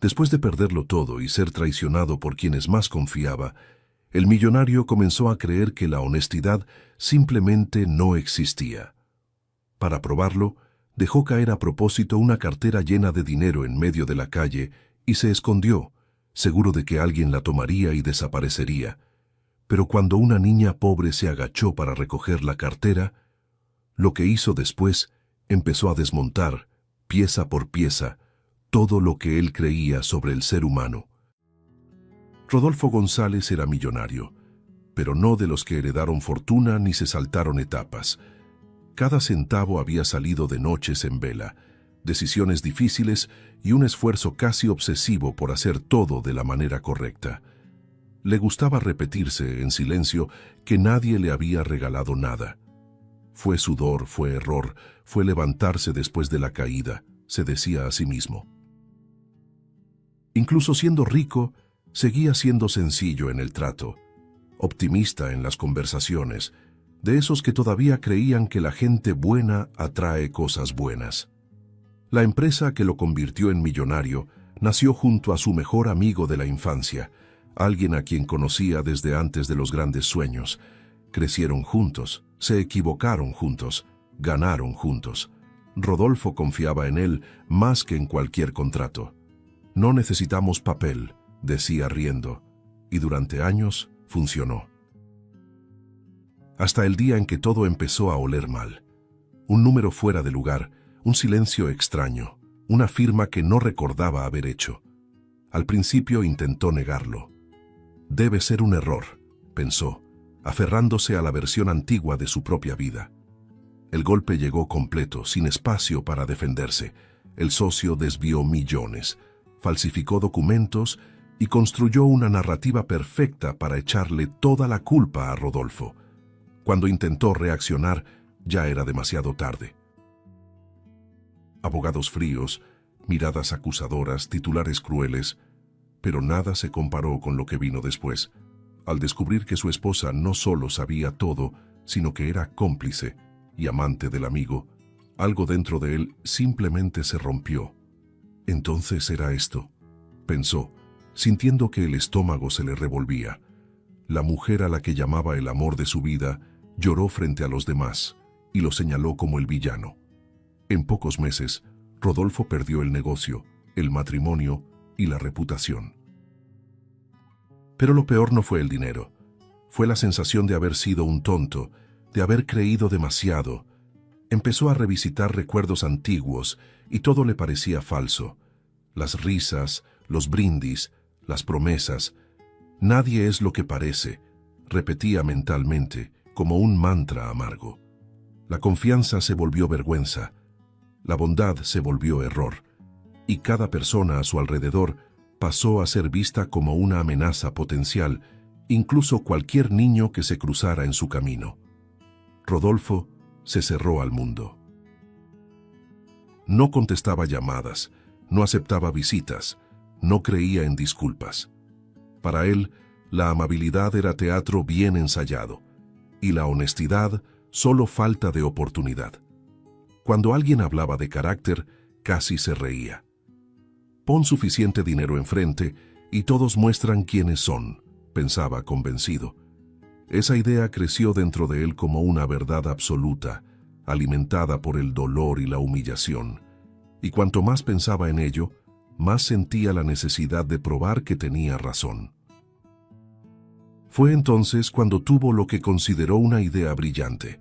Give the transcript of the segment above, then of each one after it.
Después de perderlo todo y ser traicionado por quienes más confiaba, el millonario comenzó a creer que la honestidad simplemente no existía. Para probarlo, dejó caer a propósito una cartera llena de dinero en medio de la calle y se escondió, seguro de que alguien la tomaría y desaparecería. Pero cuando una niña pobre se agachó para recoger la cartera, lo que hizo después empezó a desmontar, pieza por pieza, todo lo que él creía sobre el ser humano. Rodolfo González era millonario, pero no de los que heredaron fortuna ni se saltaron etapas. Cada centavo había salido de noches en vela, decisiones difíciles y un esfuerzo casi obsesivo por hacer todo de la manera correcta. Le gustaba repetirse en silencio que nadie le había regalado nada. Fue sudor, fue error, fue levantarse después de la caída, se decía a sí mismo. Incluso siendo rico, seguía siendo sencillo en el trato, optimista en las conversaciones, de esos que todavía creían que la gente buena atrae cosas buenas. La empresa que lo convirtió en millonario nació junto a su mejor amigo de la infancia, alguien a quien conocía desde antes de los grandes sueños. Crecieron juntos, se equivocaron juntos, ganaron juntos. Rodolfo confiaba en él más que en cualquier contrato. No necesitamos papel, decía riendo, y durante años funcionó. Hasta el día en que todo empezó a oler mal. Un número fuera de lugar, un silencio extraño, una firma que no recordaba haber hecho. Al principio intentó negarlo. Debe ser un error, pensó, aferrándose a la versión antigua de su propia vida. El golpe llegó completo, sin espacio para defenderse. El socio desvió millones, falsificó documentos y construyó una narrativa perfecta para echarle toda la culpa a Rodolfo. Cuando intentó reaccionar, ya era demasiado tarde. Abogados fríos, miradas acusadoras, titulares crueles, pero nada se comparó con lo que vino después, al descubrir que su esposa no solo sabía todo, sino que era cómplice y amante del amigo. Algo dentro de él simplemente se rompió. Entonces era esto, pensó, sintiendo que el estómago se le revolvía. La mujer a la que llamaba el amor de su vida lloró frente a los demás y lo señaló como el villano. En pocos meses, Rodolfo perdió el negocio, el matrimonio y la reputación. Pero lo peor no fue el dinero. Fue la sensación de haber sido un tonto, de haber creído demasiado. Empezó a revisitar recuerdos antiguos y todo le parecía falso. Las risas, los brindis, las promesas. Nadie es lo que parece, repetía mentalmente, como un mantra amargo. La confianza se volvió vergüenza. La bondad se volvió error. Y cada persona a su alrededor pasó a ser vista como una amenaza potencial, incluso cualquier niño que se cruzara en su camino. Rodolfo se cerró al mundo. No contestaba llamadas, no aceptaba visitas, no creía en disculpas. Para él, la amabilidad era teatro bien ensayado, y la honestidad solo falta de oportunidad. Cuando alguien hablaba de carácter, casi se reía. Pon suficiente dinero enfrente y todos muestran quiénes son, pensaba convencido. Esa idea creció dentro de él como una verdad absoluta, alimentada por el dolor y la humillación. Y cuanto más pensaba en ello, más sentía la necesidad de probar que tenía razón. Fue entonces cuando tuvo lo que consideró una idea brillante,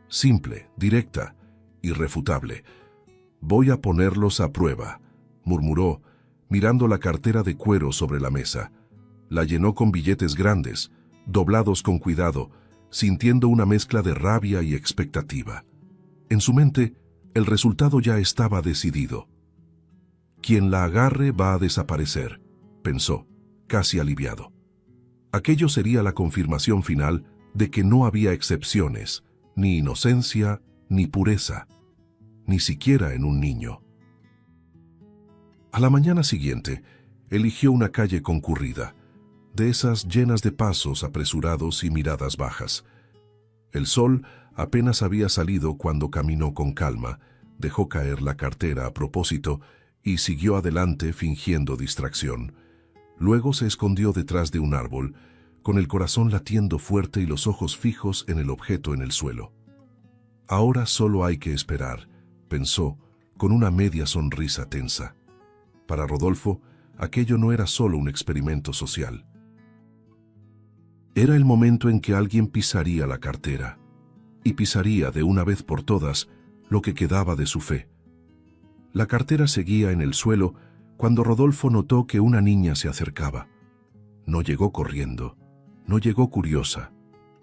simple, directa, irrefutable. «Voy a ponerlos a prueba», murmuró, mirando la cartera de cuero sobre la mesa. La llenó con billetes grandes, doblados con cuidado, sintiendo una mezcla de rabia y expectativa. En su mente, el resultado ya estaba decidido. «Quien la agarre va a desaparecer», pensó, casi aliviado. Aquello sería la confirmación final de que no había excepciones, ni inocencia, ni pureza, ni siquiera en un niño. A la mañana siguiente, eligió una calle concurrida, de esas llenas de pasos apresurados y miradas bajas. El sol apenas había salido cuando caminó con calma, dejó caer la cartera a propósito y siguió adelante fingiendo distracción. Luego se escondió detrás de un árbol, con el corazón latiendo fuerte y los ojos fijos en el objeto en el suelo. Ahora solo hay que esperar, pensó, con una media sonrisa tensa. Para Rodolfo, aquello no era solo un experimento social. Era el momento en que alguien pisaría la cartera, y pisaría de una vez por todas lo que quedaba de su fe. La cartera seguía en el suelo cuando Rodolfo notó que una niña se acercaba. No llegó corriendo, no llegó curiosa,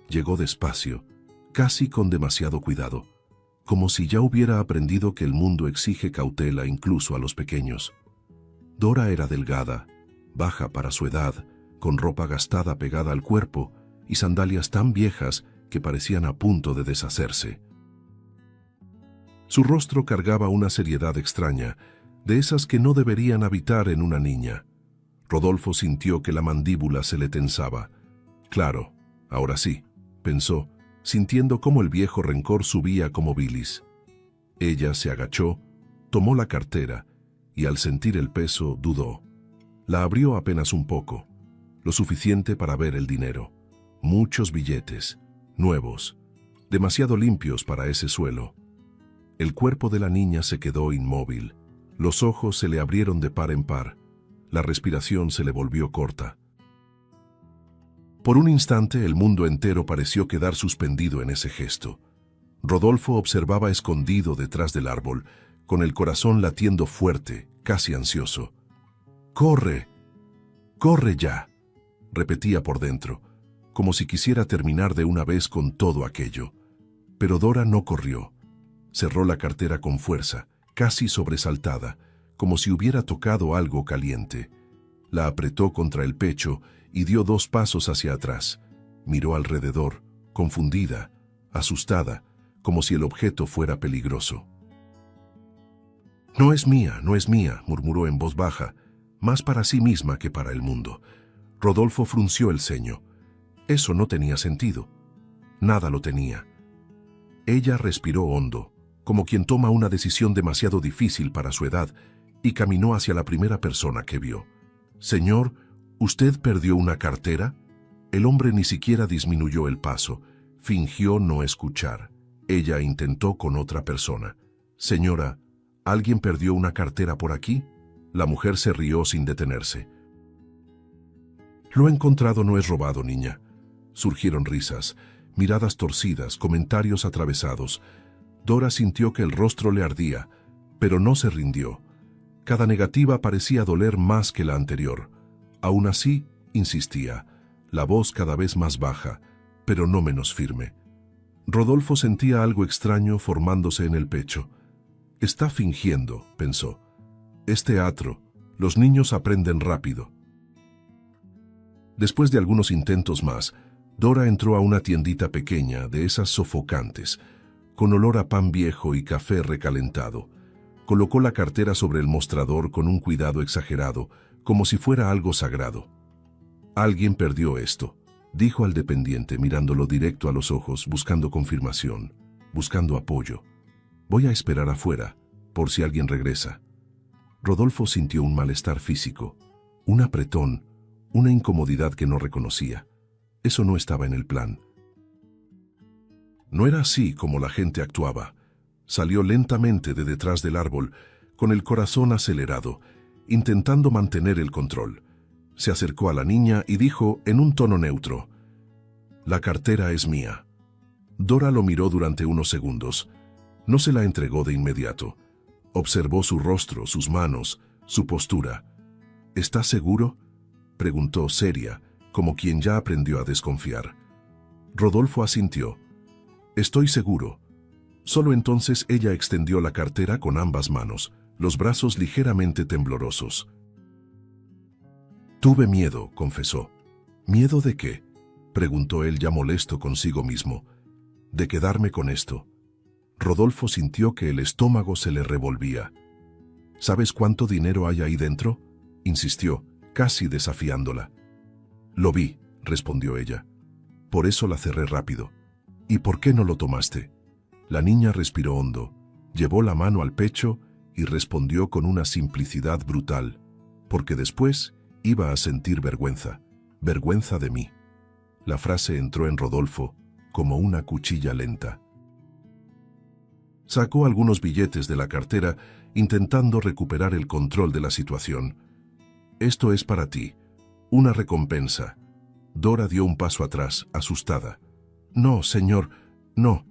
llegó despacio, casi con demasiado cuidado, como si ya hubiera aprendido que el mundo exige cautela incluso a los pequeños. Dora era delgada, baja para su edad, con ropa gastada pegada al cuerpo y sandalias tan viejas que parecían a punto de deshacerse. Su rostro cargaba una seriedad extraña, de esas que no deberían habitar en una niña. Rodolfo sintió que la mandíbula se le tensaba. Claro, ahora sí, pensó, sintiendo cómo el viejo rencor subía como bilis. Ella se agachó, tomó la cartera y al sentir el peso dudó. La abrió apenas un poco, lo suficiente para ver el dinero. Muchos billetes, nuevos, demasiado limpios para ese suelo. El cuerpo de la niña se quedó inmóvil. Los ojos se le abrieron de par en par. La respiración se le volvió corta. Por un instante el mundo entero pareció quedar suspendido en ese gesto. Rodolfo observaba escondido detrás del árbol, con el corazón latiendo fuerte, casi ansioso. «¡Corre! ¡Corre ya!», repetía por dentro, como si quisiera terminar de una vez con todo aquello. Pero Dora no corrió. Cerró la cartera con fuerza, casi sobresaltada, como si hubiera tocado algo caliente. La apretó contra el pecho y dio 2 pasos hacia atrás. Miró alrededor, confundida, asustada, como si el objeto fuera peligroso. «No es mía, no es mía», murmuró en voz baja, más para sí misma que para el mundo. Rodolfo frunció el ceño. Eso no tenía sentido. Nada lo tenía. Ella respiró hondo, como quien toma una decisión demasiado difícil para su edad, y caminó hacia la primera persona que vio. «Señor, ¿usted perdió una cartera?». El hombre ni siquiera disminuyó el paso, fingió no escuchar. Ella intentó con otra persona. «Señora, ¿alguien perdió una cartera por aquí?». La mujer se rió sin detenerse. «Lo encontrado no es robado, niña». Surgieron risas, miradas torcidas, comentarios atravesados. Dora sintió que el rostro le ardía, pero no se rindió. Cada negativa parecía doler más que la anterior. Aún así, insistía, la voz cada vez más baja, pero no menos firme. Rodolfo sentía algo extraño formándose en el pecho. «Está fingiendo», pensó. «Es teatro. Los niños aprenden rápido». Después de algunos intentos más, Dora entró a una tiendita pequeña, de esas sofocantes, con olor a pan viejo y café recalentado. Colocó la cartera sobre el mostrador con un cuidado exagerado, como si fuera algo sagrado. «Alguien perdió esto», dijo al dependiente mirándolo directo a los ojos, buscando confirmación, buscando apoyo. «Voy a esperar afuera, por si alguien regresa». Rodolfo sintió un malestar físico, un apretón, una incomodidad que no reconocía. Eso no estaba en el plan. No era así como la gente actuaba. Salió lentamente de detrás del árbol, con el corazón acelerado, intentando mantener el control. Se acercó a la niña y dijo en un tono neutro: «La cartera es mía». Dora lo miró durante unos segundos. No se la entregó de inmediato. Observó su rostro, sus manos, su postura. «¿Estás seguro?», preguntó seria, como quien ya aprendió a desconfiar. Rodolfo asintió. «Estoy seguro». Solo entonces ella extendió la cartera con ambas manos, los brazos ligeramente temblorosos. «Tuve miedo», confesó. «¿Miedo de qué?», preguntó él ya molesto consigo mismo. «De quedarme con esto». Rodolfo sintió que el estómago se le revolvía. «¿Sabes cuánto dinero hay ahí dentro?», insistió, casi desafiándola. «Lo vi», respondió ella. «Por eso la cerré rápido». «¿Y por qué no lo tomaste?». La niña respiró hondo, llevó la mano al pecho y respondió con una simplicidad brutal, porque después iba a sentir vergüenza, vergüenza de mí. La frase entró en Rodolfo como una cuchilla lenta. Sacó algunos billetes de la cartera intentando recuperar el control de la situación. «Esto es para ti, una recompensa». Dora dio un paso atrás, asustada. «No, señor, no».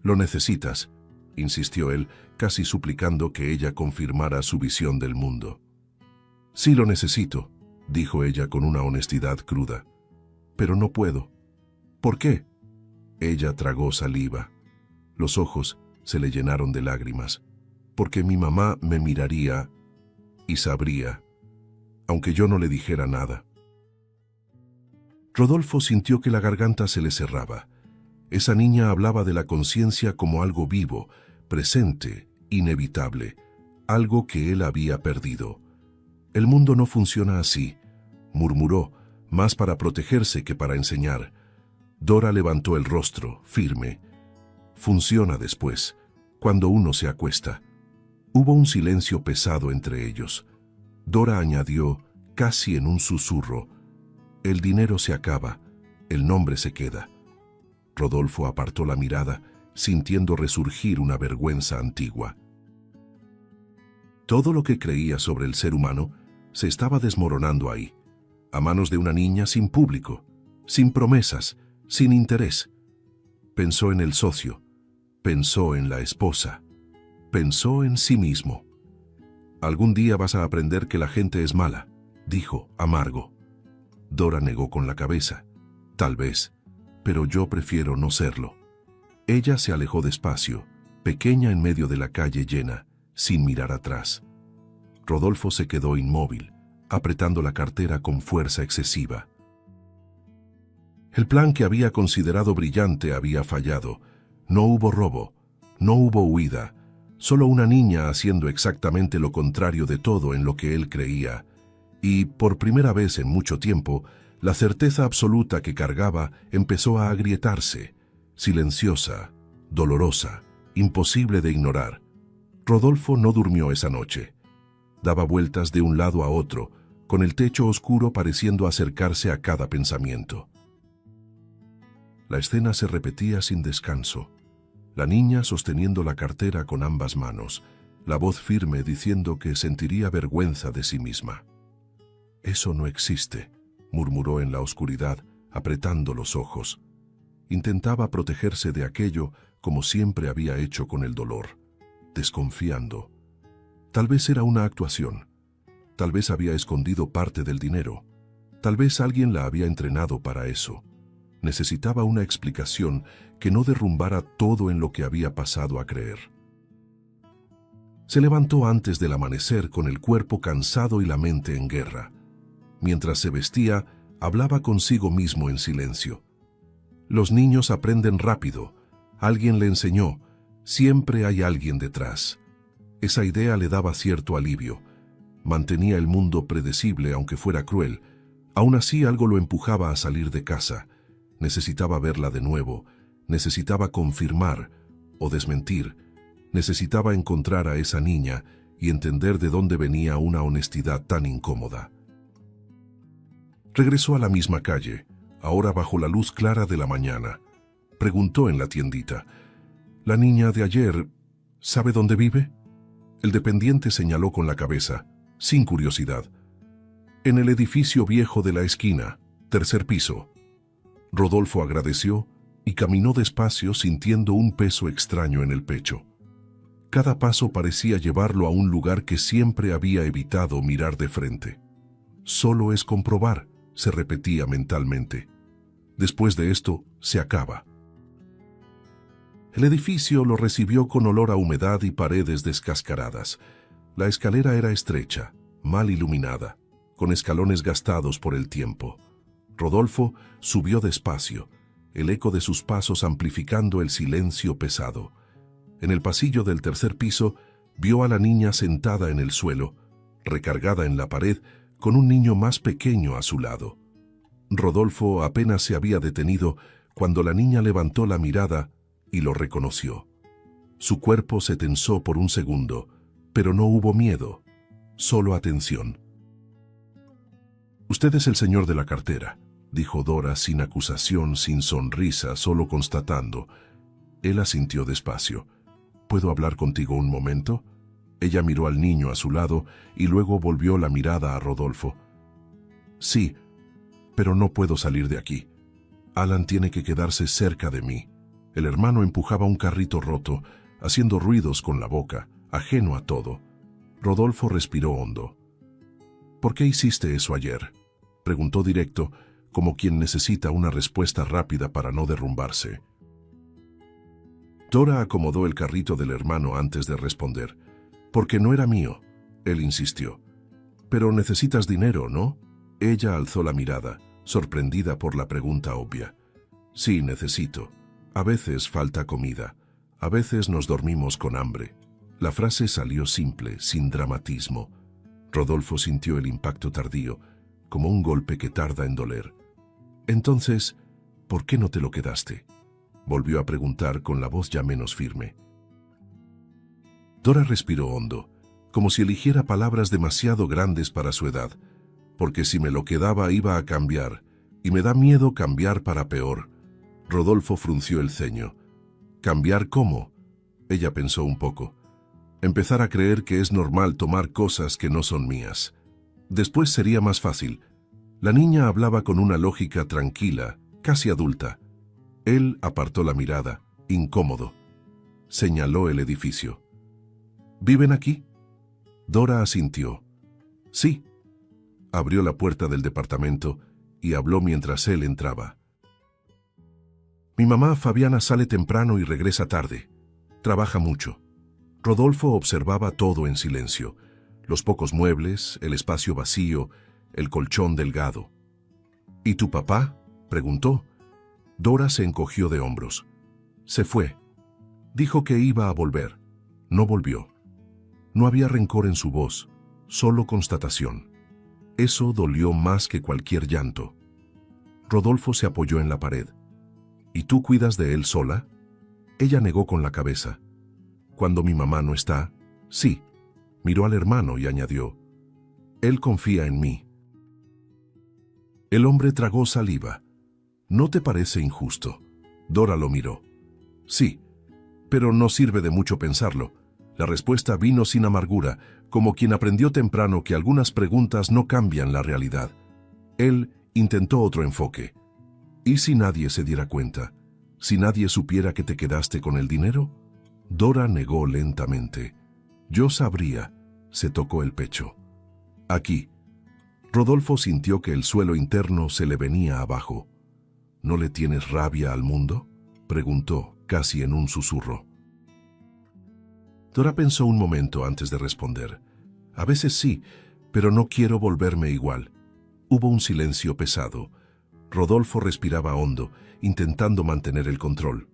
«Lo necesitas», insistió él, casi suplicando que ella confirmara su visión del mundo. «Sí lo necesito», dijo ella con una honestidad cruda. «Pero no puedo». «¿Por qué?» Ella tragó saliva. Los ojos se le llenaron de lágrimas. «Porque mi mamá me miraría y sabría, aunque yo no le dijera nada». Rodolfo sintió que la garganta se le cerraba. Esa niña hablaba de la conciencia como algo vivo, presente, inevitable, algo que él había perdido. «El mundo no funciona así», murmuró, más para protegerse que para enseñar. Dora levantó el rostro, firme. «Funciona después, cuando uno se acuesta». Hubo un silencio pesado entre ellos. Dora añadió, casi en un susurro, «El dinero se acaba, el nombre se queda». Rodolfo apartó la mirada, sintiendo resurgir una vergüenza antigua. Todo lo que creía sobre el ser humano se estaba desmoronando ahí, a manos de una niña sin público, sin promesas, sin interés. Pensó en el socio, pensó en la esposa, pensó en sí mismo. «Algún día vas a aprender que la gente es mala», dijo, amargo. Dora negó con la cabeza. «Tal vez, pero yo prefiero no serlo». Ella se alejó despacio, pequeña en medio de la calle llena, sin mirar atrás. Rodolfo se quedó inmóvil, apretando la cartera con fuerza excesiva. El plan que había considerado brillante había fallado. No hubo robo, no hubo huida, solo una niña haciendo exactamente lo contrario de todo en lo que él creía. Y, por primera vez en mucho tiempo, la certeza absoluta que cargaba empezó a agrietarse, silenciosa, dolorosa, imposible de ignorar. Rodolfo no durmió esa noche. Daba vueltas de un lado a otro, con el techo oscuro pareciendo acercarse a cada pensamiento. La escena se repetía sin descanso. La niña sosteniendo la cartera con ambas manos, la voz firme diciendo que sentiría vergüenza de sí misma. «Eso no existe», murmuró en la oscuridad, apretando los ojos. Intentaba protegerse de aquello como siempre había hecho con el dolor, desconfiando. Tal vez era una actuación. Tal vez había escondido parte del dinero. Tal vez alguien la había entrenado para eso. Necesitaba una explicación que no derrumbara todo en lo que había pasado a creer. Se levantó antes del amanecer con el cuerpo cansado y la mente en guerra. Mientras se vestía, hablaba consigo mismo en silencio. Los niños aprenden rápido. Alguien le enseñó. Siempre hay alguien detrás. Esa idea le daba cierto alivio. Mantenía el mundo predecible aunque fuera cruel. Aún así algo lo empujaba a salir de casa. Necesitaba verla de nuevo. Necesitaba confirmar o desmentir. Necesitaba encontrar a esa niña y entender de dónde venía una honestidad tan incómoda. Regresó a la misma calle, ahora bajo la luz clara de la mañana. Preguntó en la tiendita. «¿La niña de ayer sabe dónde vive?» El dependiente señaló con la cabeza, sin curiosidad. «En el edificio viejo de la esquina, tercer piso». Rodolfo agradeció y caminó despacio sintiendo un peso extraño en el pecho. Cada paso parecía llevarlo a un lugar que siempre había evitado mirar de frente. «Solo es comprobar», se repetía mentalmente. «Después de esto, se acaba». El edificio lo recibió con olor a humedad y paredes descascaradas. La escalera era estrecha, mal iluminada, con escalones gastados por el tiempo. Rodolfo subió despacio, el eco de sus pasos amplificando el silencio pesado. En el pasillo del tercer piso, vio a la niña sentada en el suelo, recargada en la pared, con un niño más pequeño a su lado. Rodolfo apenas se había detenido cuando la niña levantó la mirada y lo reconoció. Su cuerpo se tensó por un segundo, Pero no hubo miedo, solo atención. «Usted es el señor de la cartera», dijo Dora sin acusación, sin sonrisa, solo constatando. Él asintió despacio. «¿Puedo hablar contigo un momento?» Ella miró al niño a su lado y luego volvió la mirada a Rodolfo. «Sí, pero no puedo salir de aquí. Alan tiene que quedarse cerca de mí». El hermano empujaba un carrito roto, haciendo ruidos con la boca, ajeno a todo. Rodolfo respiró hondo. «¿Por qué hiciste eso ayer?», preguntó directo, como quien necesita una respuesta rápida para no derrumbarse. Dora acomodó el carrito del hermano antes de responder. «Porque no era mío», él insistió. «Pero necesitas dinero, ¿no?». Ella alzó la mirada, sorprendida por la pregunta obvia. «Sí, necesito. A veces falta comida. A veces nos dormimos con hambre». La frase salió simple, sin dramatismo. Rodolfo sintió el impacto tardío, como un golpe que tarda en doler. «Entonces, ¿por qué no te lo quedaste?», volvió a preguntar con la voz ya menos firme. Dora respiró hondo, como si eligiera palabras demasiado grandes para su edad. «Porque si me lo quedaba iba a cambiar, y me da miedo cambiar para peor». Rodolfo frunció el ceño. «¿Cambiar cómo?». Ella pensó un poco. «Empezar a creer que es normal tomar cosas que no son mías. Después sería más fácil». La niña hablaba con una lógica tranquila, casi adulta. Él apartó la mirada, incómodo. Señaló el edificio. «¿Viven aquí?». Dora asintió. «Sí». Abrió la puerta del departamento y habló mientras él entraba. «Mi mamá, Fabiana, sale temprano y regresa tarde. Trabaja mucho». Rodolfo observaba todo en silencio. Los pocos muebles, el espacio vacío, el colchón delgado. «¿Y tu papá?», preguntó. Dora se encogió de hombros. «Se fue. Dijo que iba a volver. No volvió». No había rencor en su voz, solo constatación. Eso dolió más que cualquier llanto. Rodolfo se apoyó en la pared. «¿Y tú cuidas de él sola?». Ella negó con la cabeza. «Cuando mi mamá no está, sí». Miró al hermano y añadió: «Él confía en mí». El hombre tragó saliva. «¿No te parece injusto?». Dora lo miró. «Sí, pero no sirve de mucho pensarlo». La respuesta vino sin amargura, como quien aprendió temprano que algunas preguntas no cambian la realidad. Él intentó otro enfoque. «¿Y si nadie se diera cuenta? ¿Si nadie supiera que te quedaste con el dinero?». Dora negó lentamente. «Yo sabría», se tocó el pecho. «Aquí». Rodolfo sintió que el suelo interno se le venía abajo. «¿No le tienes rabia al mundo?», preguntó, casi en un susurro. Dora pensó un momento antes de responder. «A veces sí, pero no quiero volverme igual». Hubo un silencio pesado. Rodolfo respiraba hondo, intentando mantener el control.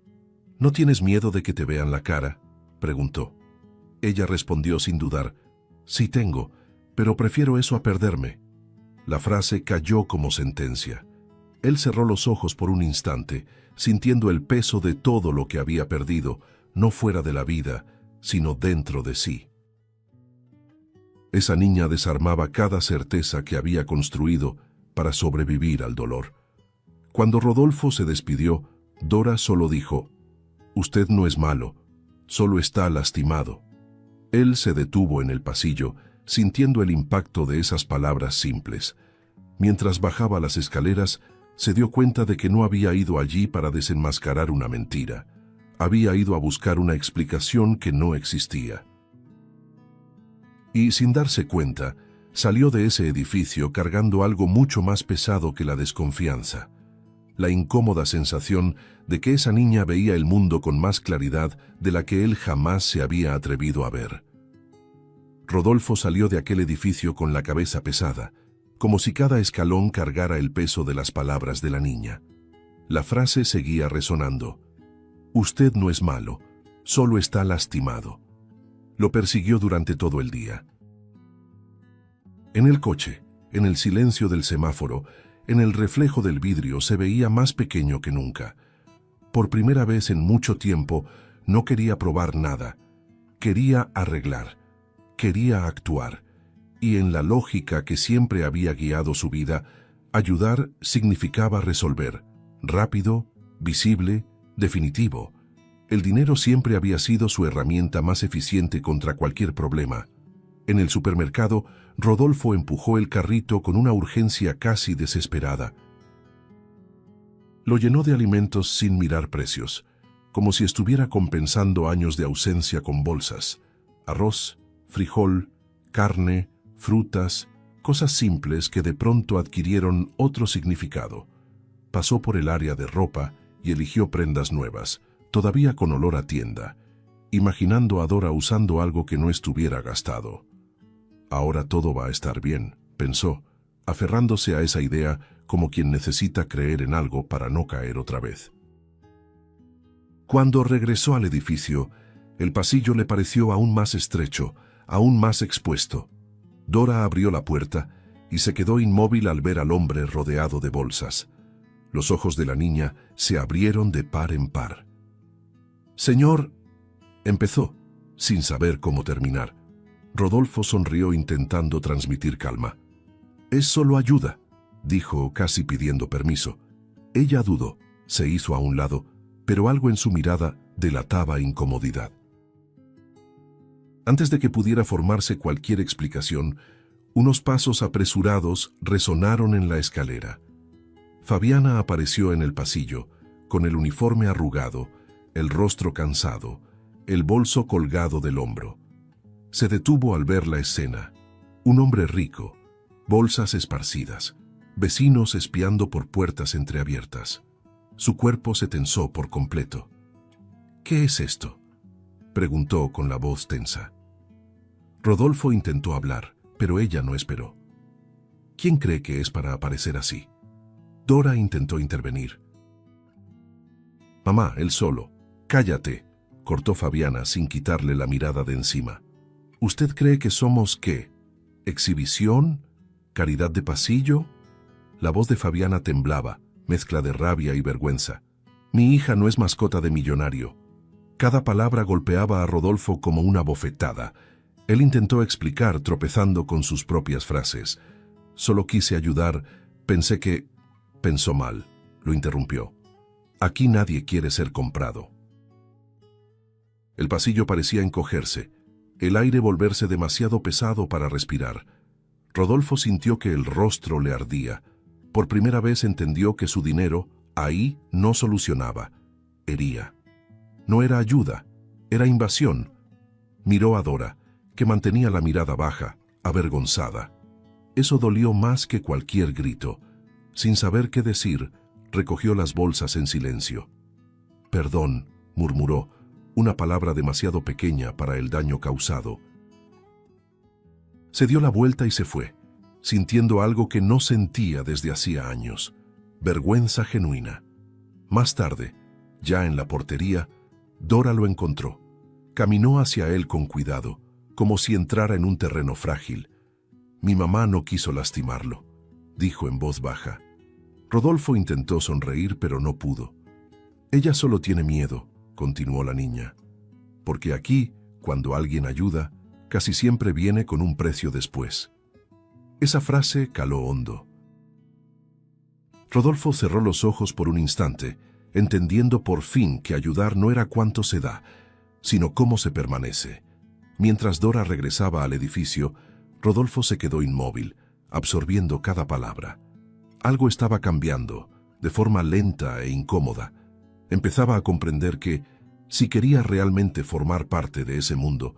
«¿No tienes miedo de que te vean la cara?», preguntó. Ella respondió sin dudar. «Sí tengo, pero prefiero eso a perderme». La frase cayó como sentencia. Él cerró los ojos por un instante, sintiendo el peso de todo lo que había perdido, no fuera de la vida, sino dentro de sí. Esa niña desarmaba cada certeza que había construido para sobrevivir al dolor. Cuando Rodolfo se despidió, Dora solo dijo: «Usted no es malo, solo está lastimado». Él se detuvo en el pasillo, sintiendo el impacto de esas palabras simples. Mientras bajaba las escaleras, se dio cuenta de que no había ido allí para desenmascarar una mentira. Había ido a buscar una explicación que no existía. Y sin darse cuenta, salió de ese edificio cargando algo mucho más pesado que la desconfianza. La incómoda sensación de que esa niña veía el mundo con más claridad de la que él jamás se había atrevido a ver. Rodolfo salió de aquel edificio con la cabeza pesada, como si cada escalón cargara el peso de las palabras de la niña. La frase seguía resonando: «Usted no es malo, solo está lastimado». Lo persiguió durante todo el día. En el coche, en el silencio del semáforo, en el reflejo del vidrio, se veía más pequeño que nunca. Por primera vez en mucho tiempo, no quería probar nada. Quería arreglar. quería actuar, y en la lógica que siempre había guiado su vida, ayudar significaba resolver, rápido, visible, definitivo. El dinero siempre había sido su herramienta más eficiente contra cualquier problema. En el supermercado, Rodolfo empujó el carrito con una urgencia casi desesperada. Lo llenó de alimentos sin mirar precios, como si estuviera compensando años de ausencia con bolsas. Arroz, frijol, carne, frutas, cosas simples que de pronto adquirieron otro significado. Pasó por el área de ropa y eligió prendas nuevas, todavía con olor a tienda, imaginando a Dora usando algo que no estuviera gastado. Ahora todo va a estar bien, pensó, aferrándose a esa idea como quien necesita creer en algo para no caer otra vez. Cuando regresó al edificio, el pasillo le pareció aún más estrecho, aún más expuesto. Dora abrió la puerta y se quedó inmóvil al ver al hombre rodeado de bolsas. Los ojos de la niña se abrieron de par en par. «Señor», empezó, sin saber cómo terminar. Rodolfo sonrió intentando transmitir calma. «Es solo ayuda», dijo casi pidiendo permiso. Ella dudó, se hizo a un lado, pero algo en su mirada delataba incomodidad. Antes de que pudiera formarse cualquier explicación, unos pasos apresurados resonaron en la escalera. Fabiana apareció en el pasillo, con el uniforme arrugado, el rostro cansado, el bolso colgado del hombro. Se detuvo al ver la escena. Un hombre rico, bolsas esparcidas, vecinos espiando por puertas entreabiertas. Su cuerpo se tensó por completo. «¿Qué es esto?», preguntó con la voz tensa. Rodolfo intentó hablar, pero ella no esperó. «¿Quién cree que es para aparecer así?». Dora intentó intervenir. «Mamá, él solo». «Cállate», cortó Fabiana sin quitarle la mirada de encima. «¿Usted cree que somos qué? ¿Exhibición? ¿Caridad de pasillo?». La voz de Fabiana temblaba, mezcla de rabia y vergüenza. «Mi hija no es mascota de millonario». Cada palabra golpeaba a Rodolfo como una bofetada. Él intentó explicar, tropezando con sus propias frases. «Solo quise ayudar, pensé que...». Pensó mal, lo interrumpió. «Aquí nadie quiere ser comprado». El pasillo parecía encogerse, el aire volverse demasiado pesado para respirar. Rodolfo sintió que el rostro le ardía. Por primera vez entendió que su dinero, ahí, no solucionaba, hería. No era ayuda, era invasión. Miró a Dora, que mantenía la mirada baja, avergonzada. Eso dolió más que cualquier grito. Sin saber qué decir, recogió las bolsas en silencio. «Perdón», murmuró, una palabra demasiado pequeña para el daño causado. Se dio la vuelta y se fue, sintiendo algo que no sentía desde hacía años: vergüenza genuina. Más tarde, ya en la portería, Dora lo encontró. Caminó hacia él con cuidado, como si entrara en un terreno frágil. «Mi mamá no quiso lastimarlo», dijo en voz baja. Rodolfo intentó sonreír, pero no pudo. «Ella solo tiene miedo», continuó la niña, «porque aquí, cuando alguien ayuda, casi siempre viene con un precio después». Esa frase caló hondo. Rodolfo cerró los ojos por un instante, entendiendo por fin que ayudar no era cuánto se da, sino cómo se permanece. Mientras Dora regresaba al edificio, Rodolfo se quedó inmóvil, absorbiendo cada palabra. Algo estaba cambiando, de forma lenta e incómoda. Empezaba a comprender que, si quería realmente formar parte de ese mundo,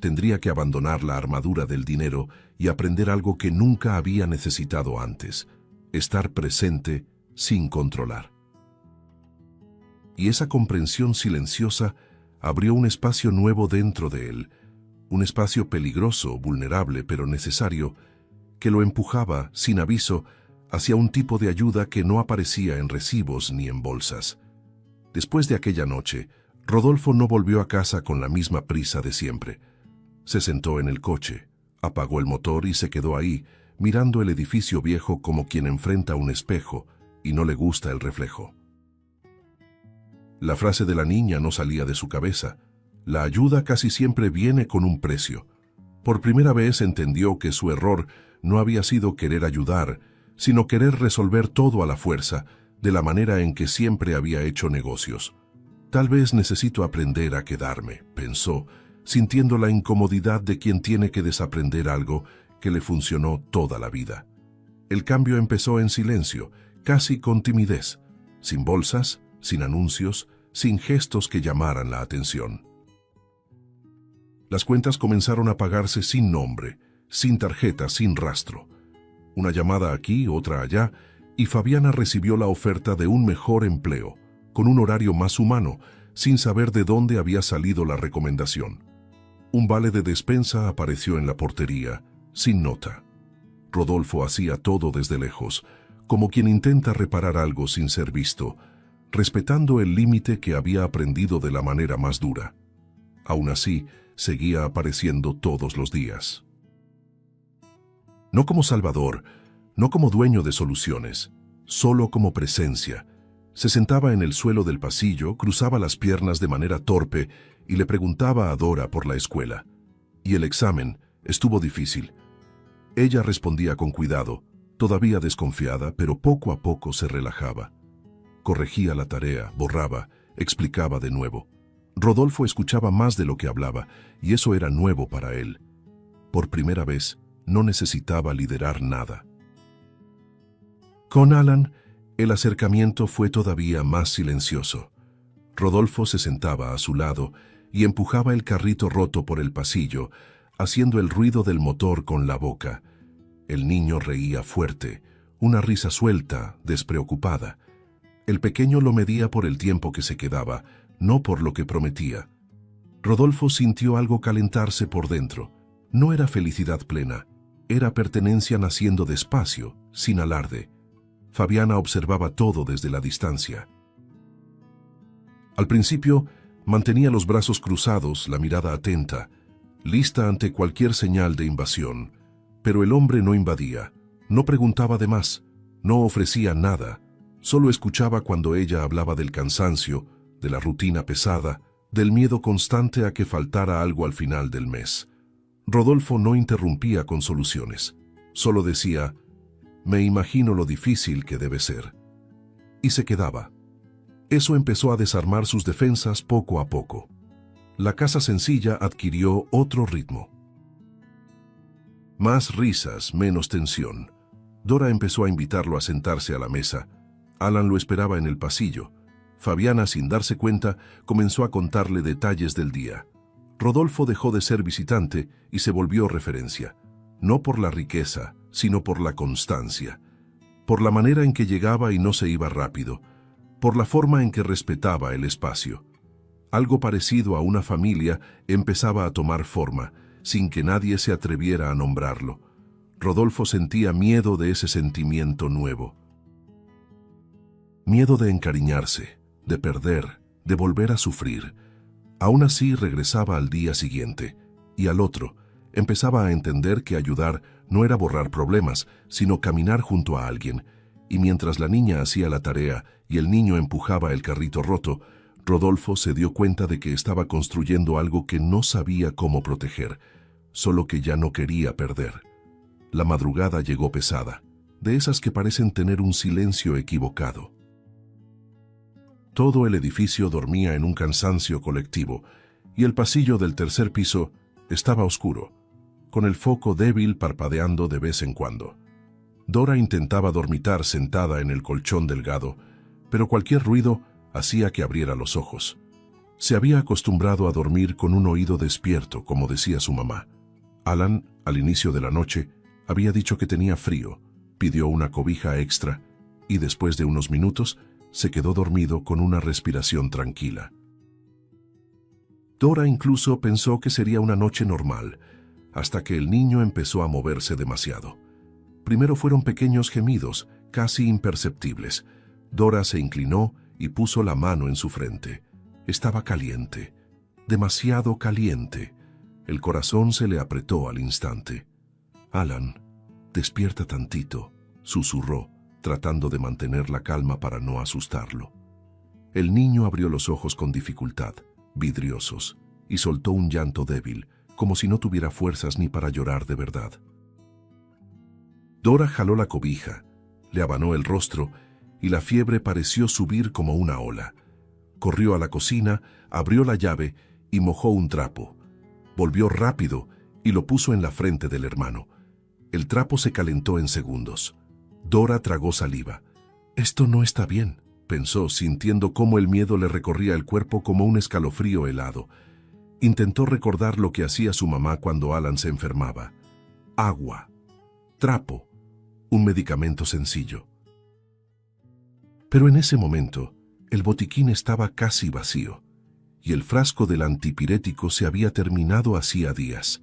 tendría que abandonar la armadura del dinero y aprender algo que nunca había necesitado antes: estar presente sin controlar. Y esa comprensión silenciosa abrió un espacio nuevo dentro de él, un espacio peligroso, vulnerable, pero necesario, que lo empujaba, sin aviso, hacia un tipo de ayuda que no aparecía en recibos ni en bolsas. Después de aquella noche, Rodolfo no volvió a casa con la misma prisa de siempre. Se sentó en el coche, apagó el motor y se quedó ahí, mirando el edificio viejo como quien enfrenta un espejo y no le gusta el reflejo. La frase de la niña no salía de su cabeza: «La ayuda casi siempre viene con un precio». Por primera vez entendió que su error no había sido querer ayudar, sino querer resolver todo a la fuerza, de la manera en que siempre había hecho negocios. Tal vez necesito aprender a quedarme, pensó, sintiendo la incomodidad de quien tiene que desaprender algo que le funcionó toda la vida. El cambio empezó en silencio, casi con timidez, sin bolsas, sin anuncios, sin gestos que llamaran la atención. Las cuentas comenzaron a pagarse sin nombre, sin tarjeta, sin rastro. Una llamada aquí, otra allá, y Fabiana recibió la oferta de un mejor empleo, con un horario más humano, sin saber de dónde había salido la recomendación. Un vale de despensa apareció en la portería, sin nota. Rodolfo hacía todo desde lejos, como quien intenta reparar algo sin ser visto, respetando el límite que había aprendido de la manera más dura. Aún así, seguía apareciendo todos los días. No como salvador, no como dueño de soluciones, solo como presencia. Se sentaba en el suelo del pasillo, cruzaba las piernas de manera torpe y le preguntaba a Dora por la escuela. Y el examen estuvo difícil. Ella respondía con cuidado, todavía desconfiada, pero poco a poco se relajaba. Corregía la tarea, borraba, explicaba de nuevo. Rodolfo escuchaba más de lo que hablaba, y eso era nuevo para él. Por primera vez, no necesitaba liderar nada. Con Alan, el acercamiento fue todavía más silencioso. Rodolfo se sentaba a su lado y empujaba el carrito roto por el pasillo, haciendo el ruido del motor con la boca. El niño reía fuerte, una risa suelta, despreocupada. El pequeño lo medía por el tiempo que se quedaba, no por lo que prometía. Rodolfo sintió algo calentarse por dentro. No era felicidad plena, era pertenencia naciendo despacio, sin alarde. Fabiana observaba todo desde la distancia. Al principio, mantenía los brazos cruzados, la mirada atenta, lista ante cualquier señal de invasión. Pero el hombre no invadía, no preguntaba de más, no ofrecía nada, solo escuchaba cuando ella hablaba del cansancio, de la rutina pesada, del miedo constante a que faltara algo al final del mes. Rodolfo no interrumpía con soluciones, solo decía, «Me imagino lo difícil que debe ser». Y se quedaba. Eso empezó a desarmar sus defensas poco a poco. La casa sencilla adquirió otro ritmo. Más risas, menos tensión. Dora empezó a invitarlo a sentarse a la mesa. Alan lo esperaba en el pasillo. Fabiana, sin darse cuenta, comenzó a contarle detalles del día. Rodolfo dejó de ser visitante y se volvió referencia. No por la riqueza, sino por la constancia. Por la manera en que llegaba y no se iba rápido. Por la forma en que respetaba el espacio. Algo parecido a una familia empezaba a tomar forma, sin que nadie se atreviera a nombrarlo. Rodolfo sentía miedo de ese sentimiento nuevo. Miedo de encariñarse, de perder, de volver a sufrir. Aún así regresaba al día siguiente, y al otro, empezaba a entender que ayudar no era borrar problemas, sino caminar junto a alguien, y mientras la niña hacía la tarea y el niño empujaba el carrito roto, Rodolfo se dio cuenta de que estaba construyendo algo que no sabía cómo proteger, solo que ya no quería perder. La madrugada llegó pesada, de esas que parecen tener un silencio equivocado. Todo el edificio dormía en un cansancio colectivo, y el pasillo del tercer piso estaba oscuro, con el foco débil parpadeando de vez en cuando. Dora intentaba dormitar sentada en el colchón delgado, pero cualquier ruido hacía que abriera los ojos. Se había acostumbrado a dormir con un oído despierto, como decía su mamá. Alan, al inicio de la noche, había dicho que tenía frío, pidió una cobija extra y después de unos minutos se quedó dormido con una respiración tranquila. Dora incluso pensó que sería una noche normal, hasta que el niño empezó a moverse demasiado. Primero fueron pequeños gemidos, casi imperceptibles. Dora se inclinó y puso la mano en su frente. Estaba caliente, demasiado caliente. El corazón se le apretó al instante. «Alan, despierta tantito», susurró, tratando de mantener la calma para no asustarlo. El niño abrió los ojos con dificultad, vidriosos, y soltó un llanto débil, como si no tuviera fuerzas ni para llorar de verdad. Dora jaló la cobija, le abanó el rostro y la fiebre pareció subir como una ola. Corrió a la cocina, abrió la llave y mojó un trapo. Volvió rápido y lo puso en la frente del hermano. El trapo se calentó en segundos. Dora tragó saliva. «Esto no está bien», pensó, sintiendo cómo el miedo le recorría el cuerpo como un escalofrío helado. Intentó recordar lo que hacía su mamá cuando Alan se enfermaba. Agua, trapo, un medicamento sencillo. Pero en ese momento, el botiquín estaba casi vacío, y el frasco del antipirético se había terminado hacía días.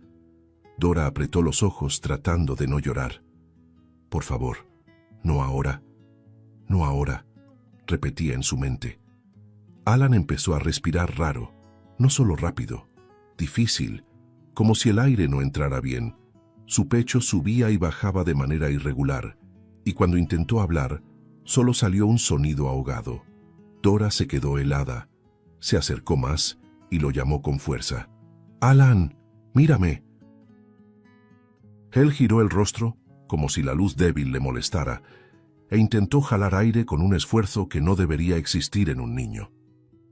Dora apretó los ojos tratando de no llorar. «Por favor, no ahora, no ahora», repetía en su mente. Alan empezó a respirar raro, no solo rápido, difícil, como si el aire no entrara bien. Su pecho subía y bajaba de manera irregular, y cuando intentó hablar, solo salió un sonido ahogado. Dora se quedó helada, se acercó más y lo llamó con fuerza. «Alan, mírame». Él giró el rostro, como si la luz débil le molestara, e intentó jalar aire con un esfuerzo que no debería existir en un niño.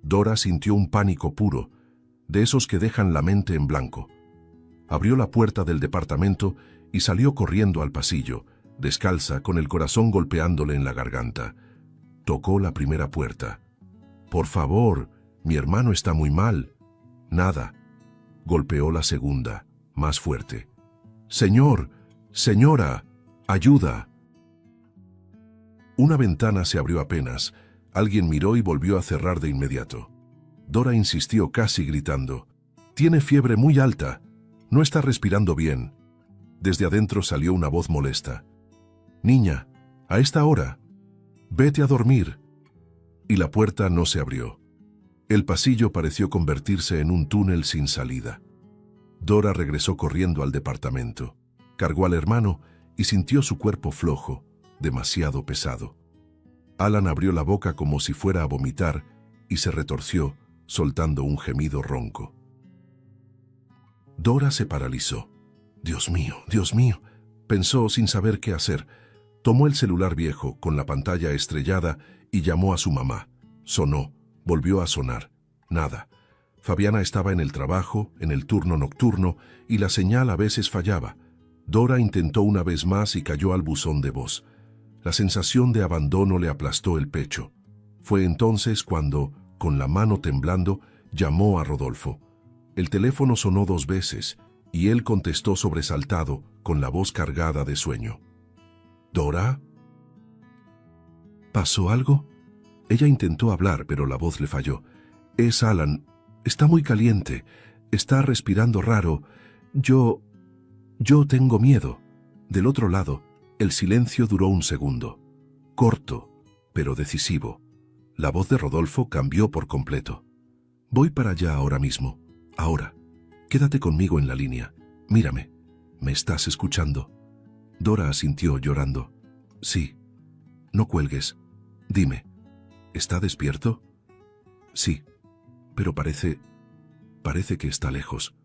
Dora sintió un pánico puro, de esos que dejan la mente en blanco. Abrió la puerta del departamento y salió corriendo al pasillo, descalza, con el corazón golpeándole en la garganta. Tocó la primera puerta. «Por favor, mi hermano está muy mal». Nada. Golpeó la segunda, más fuerte. «Señor, señora, ayuda». Una ventana se abrió apenas. Alguien miró y volvió a cerrar de inmediato. Dora insistió, casi gritando. «Tiene fiebre muy alta. No está respirando bien». Desde adentro salió una voz molesta. «Niña, a esta hora. Vete a dormir». Y la puerta no se abrió. El pasillo pareció convertirse en un túnel sin salida. Dora regresó corriendo al departamento. Cargó al hermano y sintió su cuerpo flojo, demasiado pesado. Alan abrió la boca como si fuera a vomitar y se retorció, soltando un gemido ronco. Dora se paralizó. Dios mío», pensó sin saber qué hacer. Tomó el celular viejo con la pantalla estrellada y llamó a su mamá. Sonó, volvió a sonar. Nada. Fabiana estaba en el trabajo, en el turno nocturno, y la señal a veces fallaba. Dora intentó una vez más y cayó al buzón de voz. La sensación de abandono le aplastó el pecho. Fue entonces cuando, con la mano temblando, llamó a Rodolfo. El teléfono sonó 2 veces, y él contestó sobresaltado, con la voz cargada de sueño. «¿Dora? ¿Pasó algo?» Ella intentó hablar, pero la voz le falló. «Es Alan. Está muy caliente. Está respirando raro. Yo tengo miedo». Del otro lado, el silencio duró un segundo. Corto, pero decisivo. La voz de Rodolfo cambió por completo. «Voy para allá ahora mismo. Ahora. Quédate conmigo en la línea. Mírame. ¿Me estás escuchando?» Dora asintió llorando. «Sí. No cuelgues. Dime, ¿está despierto?» «Sí, pero parece que está lejos».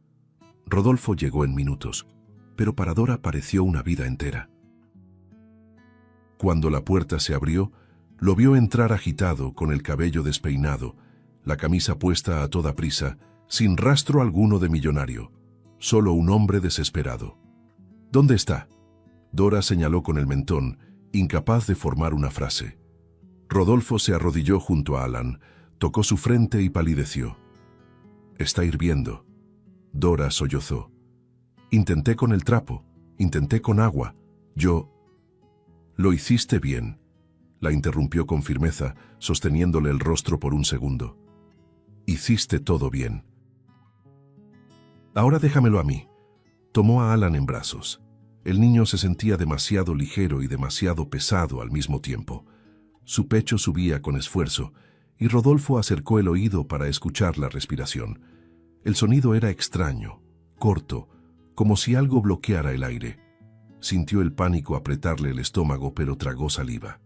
Rodolfo llegó en minutos, pero para Dora pareció una vida entera. Cuando la puerta se abrió, lo vio entrar agitado, con el cabello despeinado, la camisa puesta a toda prisa, sin rastro alguno de millonario, solo un hombre desesperado. «¿Dónde está?» Dora señaló con el mentón, incapaz de formar una frase. Rodolfo se arrodilló junto a Alan, tocó su frente y palideció. «Está hirviendo». Dora sollozó. «Intenté con el trapo, intenté con agua. Yo...» «Lo hiciste bien», la interrumpió con firmeza, sosteniéndole el rostro por un segundo. «Hiciste todo bien. Ahora déjamelo a mí». Tomó a Alan en brazos. El niño se sentía demasiado ligero y demasiado pesado al mismo tiempo. Su pecho subía con esfuerzo, y Rodolfo acercó el oído para escuchar la respiración. El sonido era extraño, corto, como si algo bloqueara el aire. Sintió el pánico apretarle el estómago, pero tragó saliva.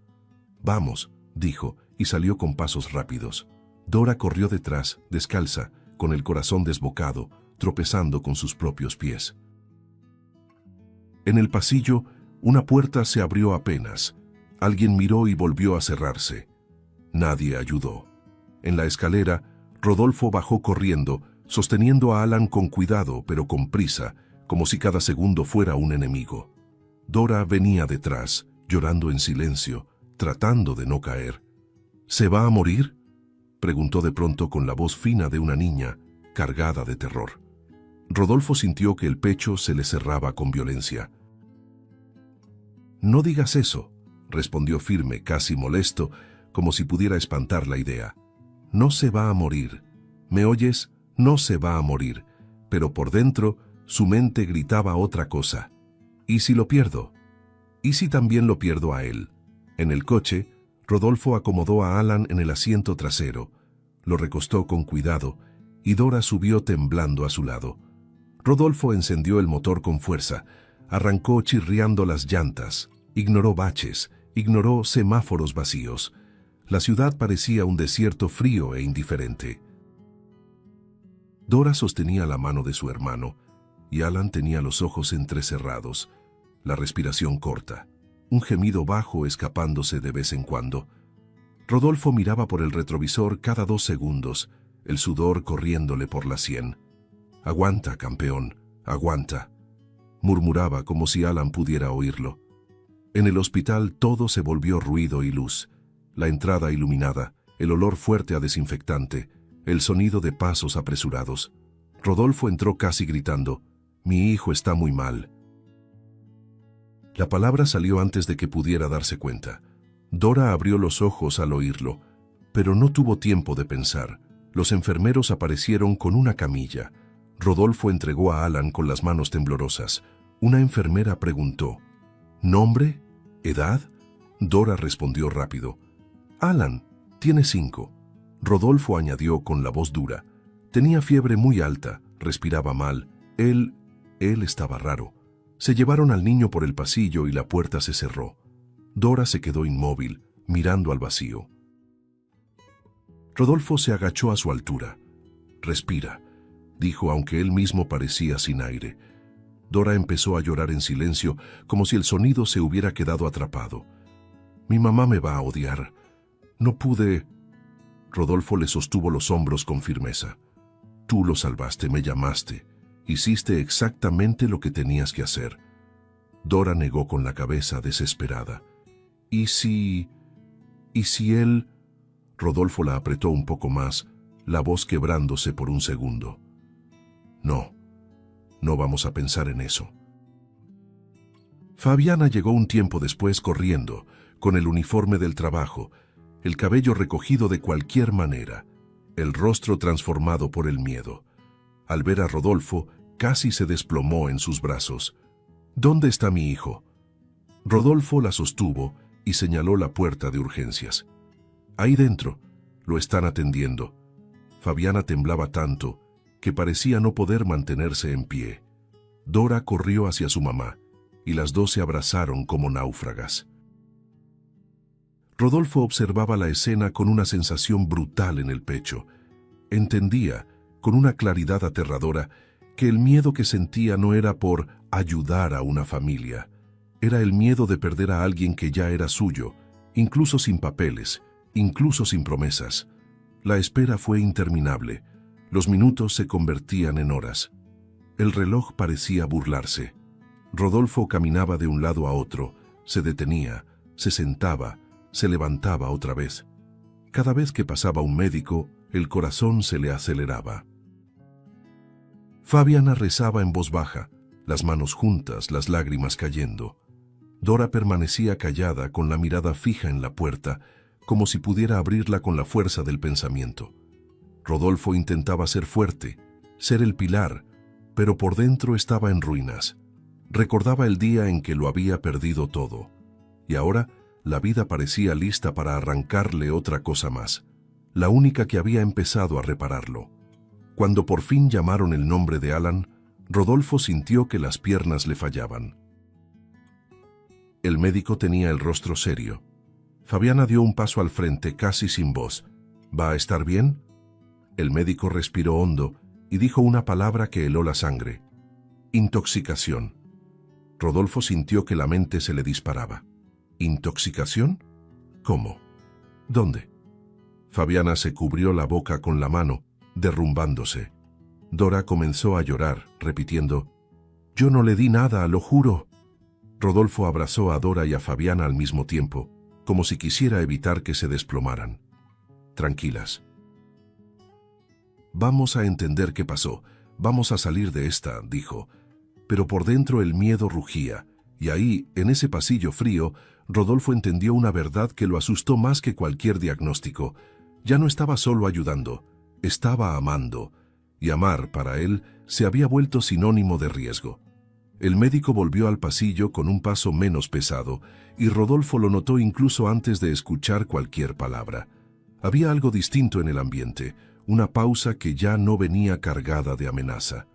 «Vamos», dijo, y salió con pasos rápidos. Dora corrió detrás, descalza, con el corazón desbocado, tropezando con sus propios pies. En el pasillo, una puerta se abrió apenas. Alguien miró y volvió a cerrarse. Nadie ayudó. En la escalera, Rodolfo bajó corriendo, sosteniendo a Alan con cuidado, pero con prisa, como si cada segundo fuera un enemigo. Dora venía detrás, llorando en silencio, tratando de no caer. ¿Se va a morir?, preguntó de pronto con la voz fina de una niña, cargada de terror. Rodolfo sintió que el pecho se le cerraba con violencia. «No digas eso», respondió firme, casi molesto, como si pudiera espantar la idea. «No se va a morir. ¿Me oyes? No se va a morir». Pero por dentro, su mente gritaba otra cosa. ¿Y si lo pierdo? ¿Y si también lo pierdo a él? En el coche, Rodolfo acomodó a Alan en el asiento trasero, lo recostó con cuidado y Dora subió temblando a su lado. Rodolfo encendió el motor con fuerza, arrancó chirriando las llantas, ignoró baches, ignoró semáforos vacíos. La ciudad parecía un desierto frío e indiferente. Dora sostenía la mano de su hermano y Alan tenía los ojos entrecerrados, la respiración corta, un gemido bajo escapándose de vez en cuando. Rodolfo miraba por el retrovisor cada 2 segundos, el sudor corriéndole por la sien. «Aguanta, campeón, aguanta», murmuraba como si Alan pudiera oírlo. En el hospital todo se volvió ruido y luz. La entrada iluminada, el olor fuerte a desinfectante, el sonido de pasos apresurados. Rodolfo entró casi gritando: «Mi hijo está muy mal». La palabra salió antes de que pudiera darse cuenta. Dora abrió los ojos al oírlo, pero no tuvo tiempo de pensar. Los enfermeros aparecieron con una camilla. Rodolfo entregó a Alan con las manos temblorosas. Una enfermera preguntó: «¿Nombre? ¿Edad?». Dora respondió rápido: «Alan, tiene 5». Rodolfo añadió con la voz dura: «Tenía fiebre muy alta, respiraba mal. Él estaba raro». Se llevaron al niño por el pasillo y la puerta se cerró. Dora se quedó inmóvil, mirando al vacío. Rodolfo se agachó a su altura. «Respira», dijo, aunque él mismo parecía sin aire. Dora empezó a llorar en silencio, como si el sonido se hubiera quedado atrapado. «Mi mamá me va a odiar. No pude». Rodolfo le sostuvo los hombros con firmeza. «Tú lo salvaste, me llamaste. Hiciste exactamente lo que tenías que hacer». Dora negó con la cabeza, desesperada. «¿Y si él...?» Rodolfo la apretó un poco más, la voz quebrándose por un segundo. No vamos a pensar en eso». Fabiana llegó un tiempo después corriendo, con el uniforme del trabajo, el cabello recogido de cualquier manera, el rostro transformado por el miedo. Al ver a Rodolfo, casi se desplomó en sus brazos. «¿Dónde está mi hijo?». Rodolfo la sostuvo y señaló la puerta de urgencias. «Ahí dentro, lo están atendiendo». Fabiana temblaba tanto que parecía no poder mantenerse en pie. Dora corrió hacia su mamá y las dos se abrazaron como náufragas. Rodolfo observaba la escena con una sensación brutal en el pecho. Entendía, con una claridad aterradora, que el miedo que sentía no era por ayudar a una familia. Era el miedo de perder a alguien que ya era suyo, incluso sin papeles, incluso sin promesas. La espera fue interminable. Los minutos se convertían en horas. El reloj parecía burlarse. Rodolfo caminaba de un lado a otro, se detenía, se sentaba, se levantaba otra vez. Cada vez que pasaba un médico, el corazón se le aceleraba. Fabiana rezaba en voz baja, las manos juntas, las lágrimas cayendo. Dora permanecía callada con la mirada fija en la puerta, como si pudiera abrirla con la fuerza del pensamiento. Rodolfo intentaba ser fuerte, ser el pilar, pero por dentro estaba en ruinas. Recordaba el día en que lo había perdido todo, y ahora la vida parecía lista para arrancarle otra cosa más, la única que había empezado a repararlo. Cuando por fin llamaron el nombre de Alan, Rodolfo sintió que las piernas le fallaban. El médico tenía el rostro serio. Fabiana dio un paso al frente, casi sin voz. «¿Va a estar bien?». El médico respiró hondo y dijo una palabra que heló la sangre. Intoxicación. Rodolfo sintió que la mente se le disparaba. ¿Intoxicación? ¿Cómo? ¿Dónde? Fabiana se cubrió la boca con la mano, derrumbándose. Dora comenzó a llorar, repitiendo, «Yo no le di nada, lo juro». Rodolfo abrazó a Dora y a Fabiana al mismo tiempo, como si quisiera evitar que se desplomaran. «Tranquilas. Vamos a entender qué pasó, vamos a salir de esta», dijo. Pero por dentro el miedo rugía, y ahí, en ese pasillo frío, Rodolfo entendió una verdad que lo asustó más que cualquier diagnóstico. Ya no estaba solo ayudando, estaba amando, y amar, para él, se había vuelto sinónimo de riesgo. El médico volvió al pasillo con un paso menos pesado, y Rodolfo lo notó incluso antes de escuchar cualquier palabra. Había algo distinto en el ambiente, una pausa que ya no venía cargada de amenaza.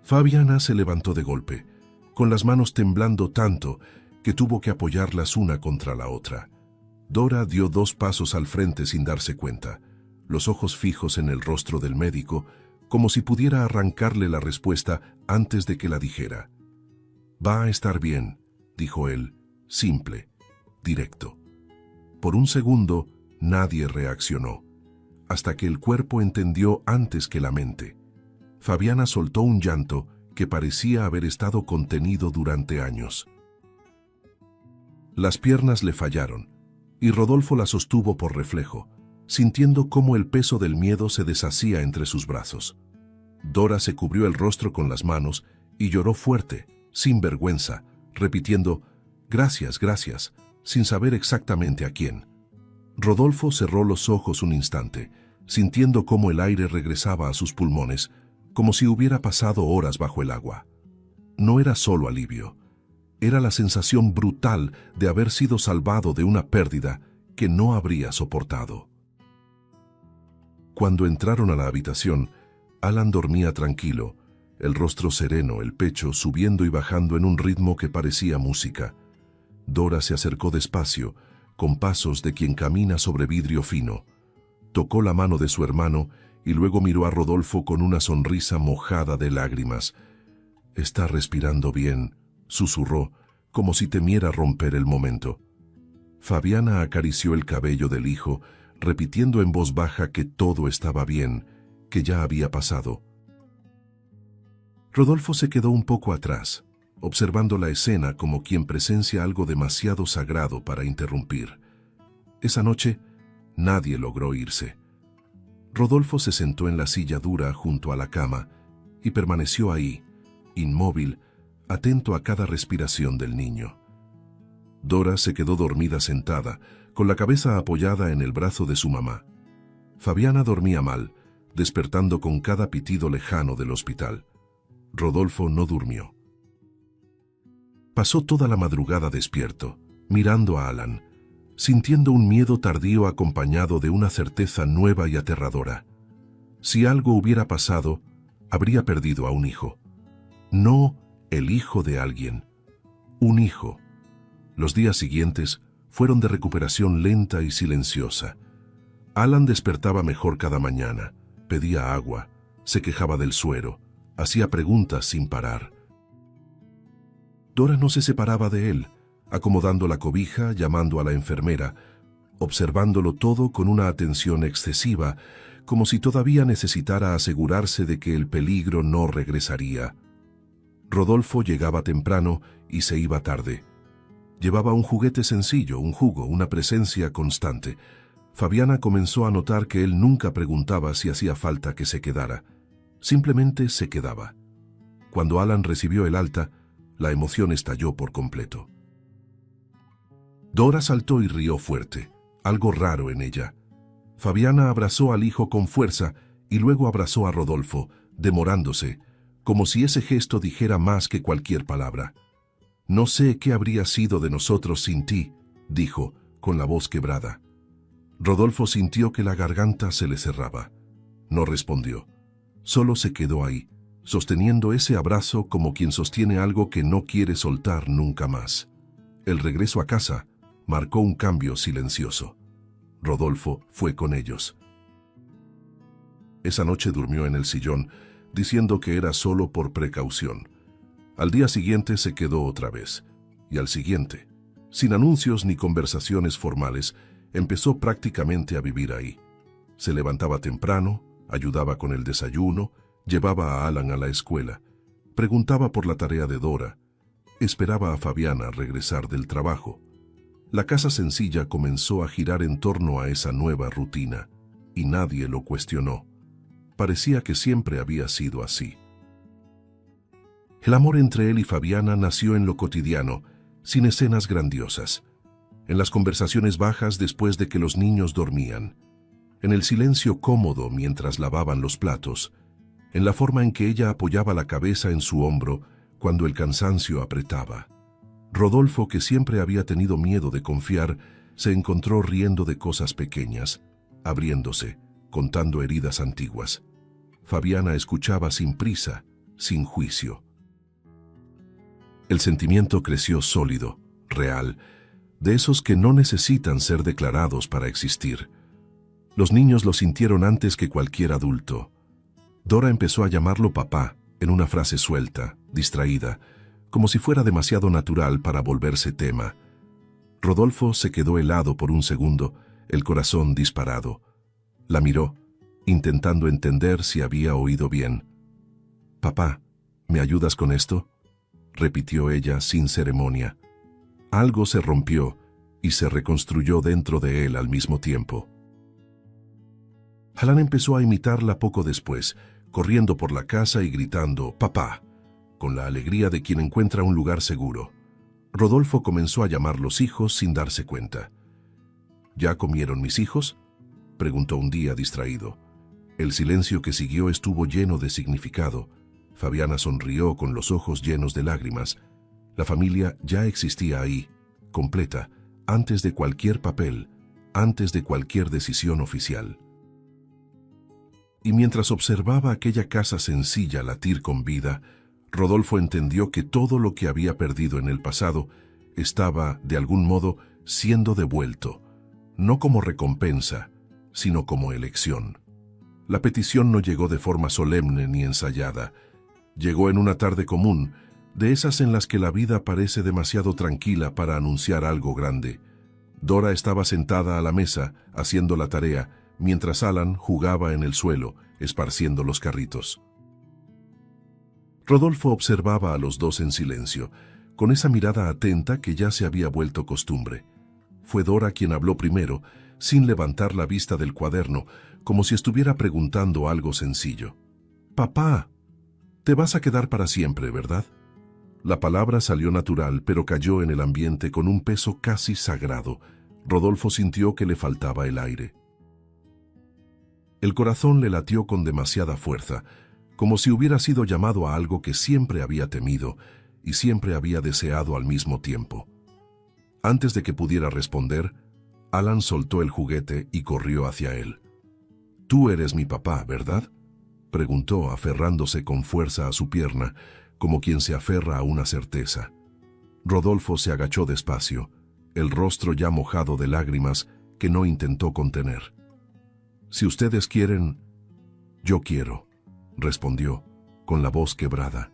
Fabiana se levantó de golpe, con las manos temblando tanto que tuvo que apoyarlas una contra la otra. Dora dio 2 pasos al frente sin darse cuenta, los ojos fijos en el rostro del médico, como si pudiera arrancarle la respuesta antes de que la dijera. «Va a estar bien», dijo él, simple, directo. Por un segundo, nadie reaccionó, hasta que el cuerpo entendió antes que la mente. Fabiana soltó un llanto que parecía haber estado contenido durante años. Las piernas le fallaron, y Rodolfo la sostuvo por reflejo, sintiendo cómo el peso del miedo se deshacía entre sus brazos. Dora se cubrió el rostro con las manos y lloró fuerte, sin vergüenza, repitiendo «Gracias, gracias», sin saber exactamente a quién. Rodolfo cerró los ojos un instante, sintiendo cómo el aire regresaba a sus pulmones, como si hubiera pasado horas bajo el agua. No era solo alivio, era la sensación brutal de haber sido salvado de una pérdida que no habría soportado. Cuando entraron a la habitación, Alan dormía tranquilo, el rostro sereno, el pecho subiendo y bajando en un ritmo que parecía música. Dora se acercó despacio, con pasos de quien camina sobre vidrio fino. Tocó la mano de su hermano y luego miró a Rodolfo con una sonrisa mojada de lágrimas. «Está respirando bien», susurró, como si temiera romper el momento. Fabiana acarició el cabello del hijo, repitiendo en voz baja que todo estaba bien, que ya había pasado. Rodolfo se quedó un poco atrás, observando la escena como quien presencia algo demasiado sagrado para interrumpir. Esa noche, nadie logró irse. Rodolfo se sentó en la silla dura junto a la cama y permaneció ahí, inmóvil, atento a cada respiración del niño. Dora se quedó dormida sentada, con la cabeza apoyada en el brazo de su mamá. Fabiana dormía mal, despertando con cada pitido lejano del hospital. Rodolfo no durmió. Pasó toda la madrugada despierto, mirando a Alan, sintiendo un miedo tardío acompañado de una certeza nueva y aterradora. Si algo hubiera pasado, habría perdido a un hijo. No el hijo de alguien, un hijo. Los días siguientes fueron de recuperación lenta y silenciosa. Alan despertaba mejor cada mañana, pedía agua, se quejaba del suero, hacía preguntas sin parar. Dora no se separaba de él, acomodando la cobija, llamando a la enfermera, observándolo todo con una atención excesiva, como si todavía necesitara asegurarse de que el peligro no regresaría. Rodolfo llegaba temprano y se iba tarde. Llevaba un juguete sencillo, un jugo, una presencia constante. Fabiana comenzó a notar que él nunca preguntaba si hacía falta que se quedara. Simplemente se quedaba. Cuando Alan recibió el alta, la emoción estalló por completo. Dora saltó y rió fuerte, algo raro en ella. Fabiana abrazó al hijo con fuerza y luego abrazó a Rodolfo, demorándose, como si ese gesto dijera más que cualquier palabra. «No sé qué habría sido de nosotros sin ti», dijo, con la voz quebrada. Rodolfo sintió que la garganta se le cerraba. No respondió. Solo se quedó ahí, sosteniendo ese abrazo como quien sostiene algo que no quiere soltar nunca más. El regreso a casa marcó un cambio silencioso. Rodolfo fue con ellos. Esa noche durmió en el sillón, diciendo que era solo por precaución. Al día siguiente se quedó otra vez, y al siguiente. Sin anuncios ni conversaciones formales, empezó prácticamente a vivir ahí. Se levantaba temprano, ayudaba con el desayuno, llevaba a Alan a la escuela, preguntaba por la tarea de Dora, esperaba a Fabiana regresar del trabajo. La casa sencilla comenzó a girar en torno a esa nueva rutina, y nadie lo cuestionó. Parecía que siempre había sido así. El amor entre él y Fabiana nació en lo cotidiano, sin escenas grandiosas, en las conversaciones bajas después de que los niños dormían, en el silencio cómodo mientras lavaban los platos, en la forma en que ella apoyaba la cabeza en su hombro cuando el cansancio apretaba. Rodolfo, que siempre había tenido miedo de confiar, se encontró riendo de cosas pequeñas, abriéndose, contando heridas antiguas. Fabiana escuchaba sin prisa, sin juicio. El sentimiento creció sólido, real, de esos que no necesitan ser declarados para existir. Los niños lo sintieron antes que cualquier adulto. Dora empezó a llamarlo papá, en una frase suelta, distraída, como si fuera demasiado natural para volverse tema. Rodolfo se quedó helado por un segundo, el corazón disparado. La miró, intentando entender si había oído bien. «Papá, ¿me ayudas con esto?», repitió ella sin ceremonia. Algo se rompió y se reconstruyó dentro de él al mismo tiempo. Alan empezó a imitarla poco después, corriendo por la casa y gritando «papá», con la alegría de quien encuentra un lugar seguro. Rodolfo comenzó a llamar los hijos sin darse cuenta. «¿Ya comieron mis hijos?», preguntó un día distraído. El silencio que siguió estuvo lleno de significado. Fabiana sonrió con los ojos llenos de lágrimas. La familia ya existía ahí, completa, antes de cualquier papel, antes de cualquier decisión oficial. Y mientras observaba aquella casa sencilla latir con vida, Rodolfo entendió que todo lo que había perdido en el pasado estaba, de algún modo, siendo devuelto, no como recompensa, sino como elección. La petición no llegó de forma solemne ni ensayada. Llegó en una tarde común, de esas en las que la vida parece demasiado tranquila para anunciar algo grande. Dora estaba sentada a la mesa, haciendo la tarea, mientras Alan jugaba en el suelo, esparciendo los carritos. Rodolfo observaba a los dos en silencio, con esa mirada atenta que ya se había vuelto costumbre. Fue Dora quien habló primero, sin levantar la vista del cuaderno, como si estuviera preguntando algo sencillo. «Papá, te vas a quedar para siempre, ¿verdad?». La palabra salió natural, pero cayó en el ambiente con un peso casi sagrado. Rodolfo sintió que le faltaba el aire. El corazón le latió con demasiada fuerza, como si hubiera sido llamado a algo que siempre había temido y siempre había deseado al mismo tiempo. Antes de que pudiera responder, Alan soltó el juguete y corrió hacia él. «Tú eres mi papá, ¿verdad?», preguntó, aferrándose con fuerza a su pierna, como quien se aferra a una certeza. Rodolfo se agachó despacio, el rostro ya mojado de lágrimas que no intentó contener. «Si ustedes quieren, yo quiero», respondió, con la voz quebrada.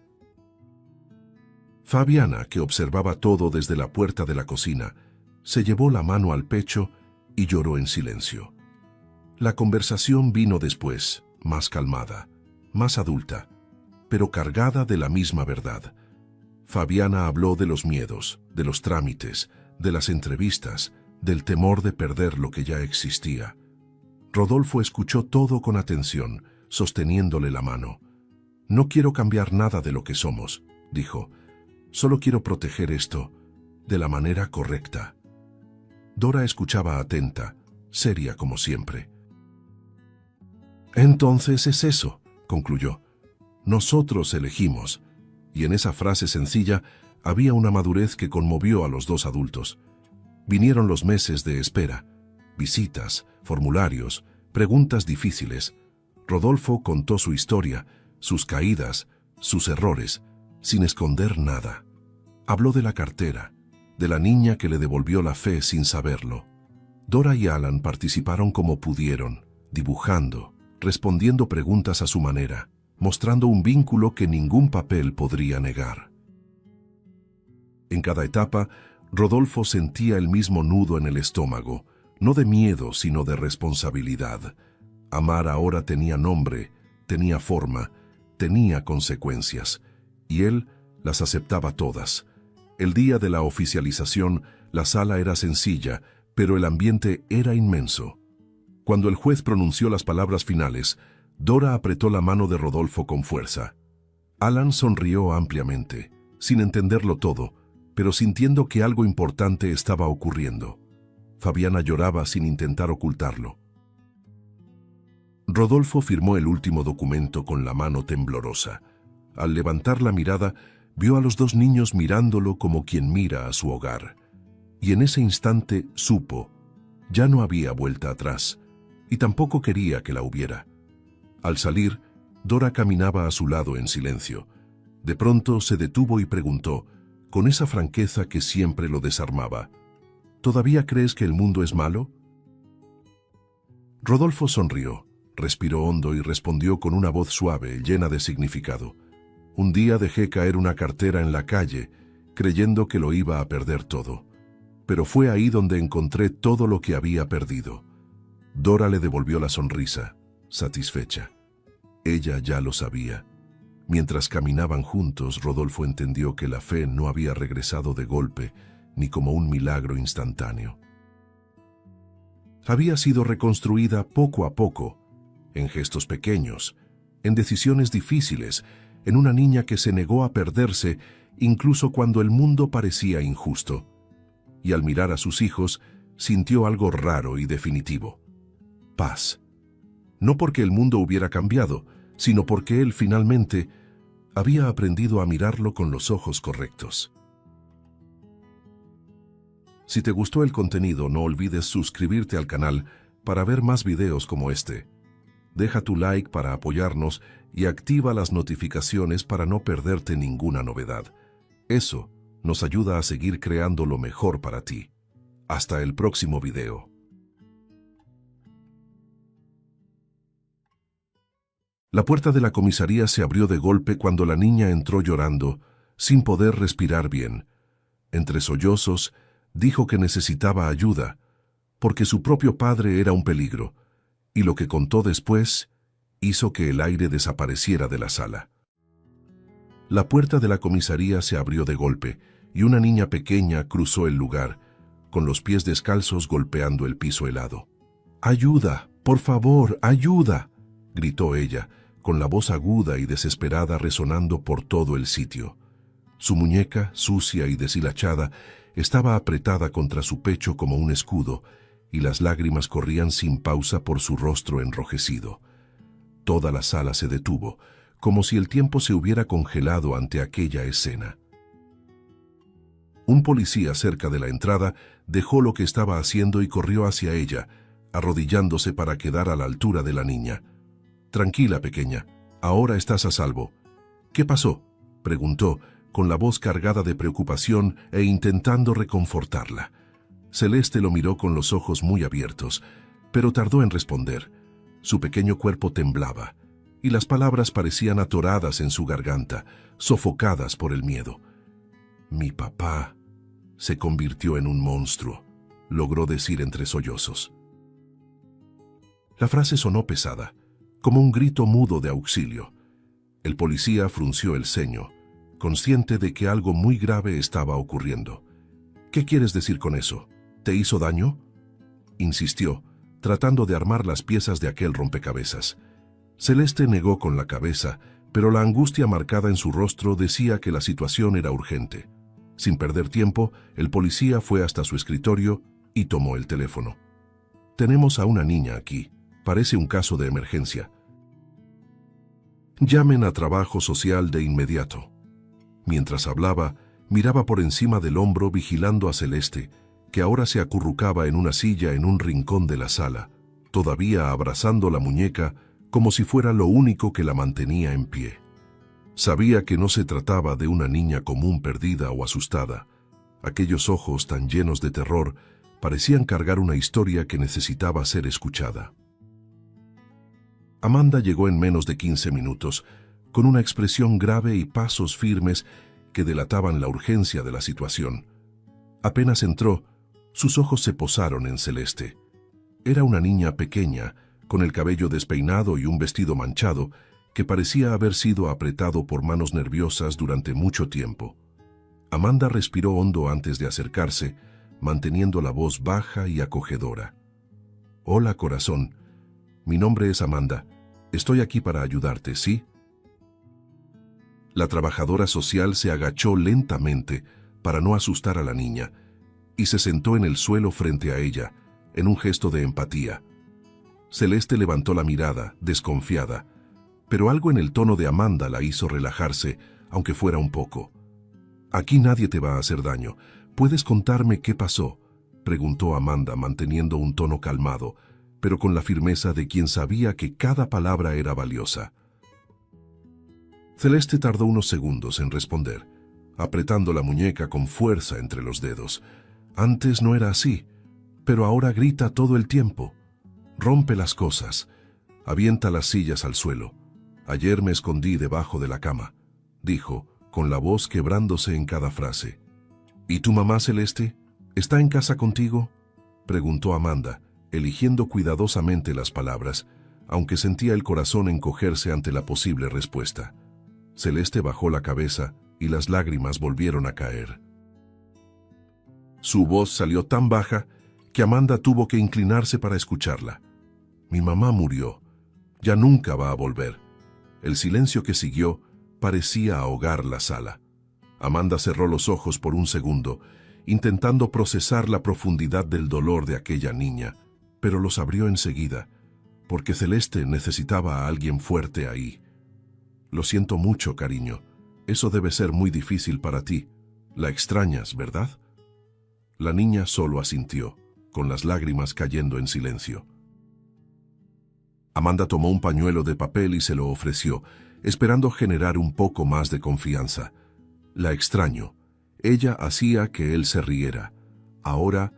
Fabiana, que observaba todo desde la puerta de la cocina, se llevó la mano al pecho y lloró en silencio. La conversación vino después, más calmada, más adulta, pero cargada de la misma verdad. Fabiana habló de los miedos, de los trámites, de las entrevistas, del temor de perder lo que ya existía. Rodolfo escuchó todo con atención, sosteniéndole la mano. «No quiero cambiar nada de lo que somos», dijo. «Solo quiero proteger esto de la manera correcta». Dora escuchaba atenta, seria como siempre. «Entonces es eso», concluyó. «Nosotros elegimos». Y en esa frase sencilla había una madurez que conmovió a los dos adultos. Vinieron los meses de espera, visitas, formularios, preguntas difíciles. Rodolfo contó su historia, sus caídas, sus errores, sin esconder nada. Habló de la cartera, de la niña que le devolvió la fe sin saberlo. Dora y Alan participaron como pudieron, dibujando, respondiendo preguntas a su manera, mostrando un vínculo que ningún papel podría negar. En cada etapa, Rodolfo sentía el mismo nudo en el estómago, no de miedo, sino de responsabilidad. Amar ahora tenía nombre, tenía forma, tenía consecuencias, y él las aceptaba todas. El día de la oficialización, la sala era sencilla, pero el ambiente era inmenso. Cuando el juez pronunció las palabras finales, Dora apretó la mano de Rodolfo con fuerza. Alan sonrió ampliamente, sin entenderlo todo, pero sintiendo que algo importante estaba ocurriendo. Fabiana lloraba sin intentar ocultarlo. Rodolfo firmó el último documento con la mano temblorosa. Al levantar la mirada, vio a los dos niños mirándolo como quien mira a su hogar. Y en ese instante supo, ya no había vuelta atrás, y tampoco quería que la hubiera. Al salir, Dora caminaba a su lado en silencio. De pronto se detuvo y preguntó, con esa franqueza que siempre lo desarmaba, ¿todavía crees que el mundo es malo? Rodolfo sonrió, respiró hondo y respondió con una voz suave, llena de significado. Un día dejé caer una cartera en la calle, creyendo que lo iba a perder todo. Pero fue ahí donde encontré todo lo que había perdido. Dora le devolvió la sonrisa, satisfecha. Ella ya lo sabía. Mientras caminaban juntos, Rodolfo entendió que la fe no había regresado de golpe, ni como un milagro instantáneo. Había sido reconstruida poco a poco, en gestos pequeños, en decisiones difíciles, en una niña que se negó a perderse incluso cuando el mundo parecía injusto. Y al mirar a sus hijos, sintió algo raro y definitivo. Paz. No porque el mundo hubiera cambiado, sino porque él finalmente había aprendido a mirarlo con los ojos correctos. Si te gustó el contenido, no olvides suscribirte al canal para ver más videos como este. Deja tu like para apoyarnos y activa las notificaciones para no perderte ninguna novedad. Eso nos ayuda a seguir creando lo mejor para ti. Hasta el próximo video. La puerta de la comisaría se abrió de golpe cuando la niña entró llorando, sin poder respirar bien. Entre sollozos, dijo que necesitaba ayuda, porque su propio padre era un peligro, y lo que contó después hizo que el aire desapareciera de la sala. La puerta de la comisaría se abrió de golpe, y una niña pequeña cruzó el lugar, con los pies descalzos golpeando el piso helado. «¡Ayuda! ¡Por favor, ayuda!», gritó ella, con la voz aguda y desesperada resonando por todo el sitio. Su muñeca, sucia y deshilachada, estaba apretada contra su pecho como un escudo, y las lágrimas corrían sin pausa por su rostro enrojecido. Toda la sala se detuvo, como si el tiempo se hubiera congelado ante aquella escena. Un policía cerca de la entrada dejó lo que estaba haciendo y corrió hacia ella, arrodillándose para quedar a la altura de la niña. «Tranquila, pequeña, ahora estás a salvo». «¿Qué pasó?», preguntó, con la voz cargada de preocupación e intentando reconfortarla. Celeste lo miró con los ojos muy abiertos, pero tardó en responder. Su pequeño cuerpo temblaba, y las palabras parecían atoradas en su garganta, sofocadas por el miedo. «Mi papá se convirtió en un monstruo», logró decir entre sollozos. La frase sonó pesada, como un grito mudo de auxilio. El policía frunció el ceño, consciente de que algo muy grave estaba ocurriendo. «¿Qué quieres decir con eso? ¿Te hizo daño?», insistió, tratando de armar las piezas de aquel rompecabezas. Celeste negó con la cabeza, pero la angustia marcada en su rostro decía que la situación era urgente. Sin perder tiempo, el policía fue hasta su escritorio y tomó el teléfono. «Tenemos a una niña aquí. Parece un caso de emergencia. Llamen a trabajo social de inmediato». Mientras hablaba, miraba por encima del hombro vigilando a Celeste, que ahora se acurrucaba en una silla en un rincón de la sala, todavía abrazando la muñeca como si fuera lo único que la mantenía en pie. Sabía que no se trataba de una niña común perdida o asustada. Aquellos ojos tan llenos de terror parecían cargar una historia que necesitaba ser escuchada. Amanda llegó en menos de 15 minutos, con una expresión grave y pasos firmes que delataban la urgencia de la situación. Apenas entró, sus ojos se posaron en Celeste. Era una niña pequeña, con el cabello despeinado y un vestido manchado, que parecía haber sido apretado por manos nerviosas durante mucho tiempo. Amanda respiró hondo antes de acercarse, manteniendo la voz baja y acogedora. «Hola, corazón. Mi nombre es Amanda. Estoy aquí para ayudarte, ¿sí?» La trabajadora social se agachó lentamente para no asustar a la niña y se sentó en el suelo frente a ella, en un gesto de empatía. Celeste levantó la mirada, desconfiada, pero algo en el tono de Amanda la hizo relajarse, aunque fuera un poco. «Aquí nadie te va a hacer daño. ¿Puedes contarme qué pasó?», preguntó Amanda, manteniendo un tono calmado, pero con la firmeza de quien sabía que cada palabra era valiosa. Celeste tardó unos segundos en responder, apretando la muñeca con fuerza entre los dedos. «Antes no era así, pero ahora grita todo el tiempo. Rompe las cosas, avienta las sillas al suelo. Ayer me escondí debajo de la cama», dijo, con la voz quebrándose en cada frase. «¿Y tu mamá, Celeste? ¿Está en casa contigo?», preguntó Amanda, eligiendo cuidadosamente las palabras, aunque sentía el corazón encogerse ante la posible respuesta. Celeste bajó la cabeza y las lágrimas volvieron a caer. Su voz salió tan baja que Amanda tuvo que inclinarse para escucharla. «Mi mamá murió. Ya nunca va a volver». El silencio que siguió parecía ahogar la sala. Amanda cerró los ojos por un segundo, intentando procesar la profundidad del dolor de aquella niña, pero los abrió enseguida, porque Celeste necesitaba a alguien fuerte ahí. «Lo siento mucho, cariño. Eso debe ser muy difícil para ti. La extrañas, ¿verdad?». La niña solo asintió, con las lágrimas cayendo en silencio. Amanda tomó un pañuelo de papel y se lo ofreció, esperando generar un poco más de confianza. «La extraño». Ella hacía que él se riera. Ahora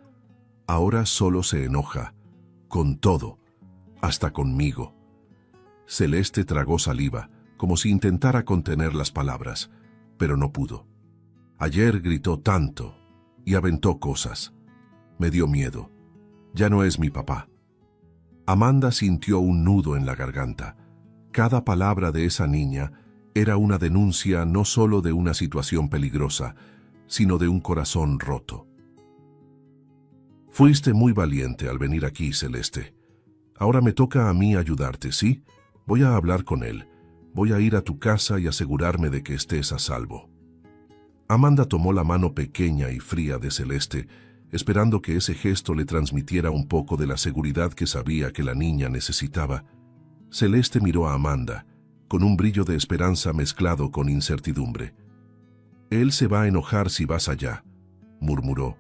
solo se enoja. Con todo. Hasta conmigo». Celeste tragó saliva, como si intentara contener las palabras, pero no pudo. «Ayer gritó tanto y aventó cosas. Me dio miedo. Ya no es mi papá». Amanda sintió un nudo en la garganta. Cada palabra de esa niña era una denuncia no solo de una situación peligrosa, sino de un corazón roto. «Fuiste muy valiente al venir aquí, Celeste. Ahora me toca a mí ayudarte, ¿sí? Voy a hablar con él. Voy a ir a tu casa y asegurarme de que estés a salvo». Amanda tomó la mano pequeña y fría de Celeste, esperando que ese gesto le transmitiera un poco de la seguridad que sabía que la niña necesitaba. Celeste miró a Amanda, con un brillo de esperanza mezclado con incertidumbre. «Él se va a enojar si vas allá», murmuró.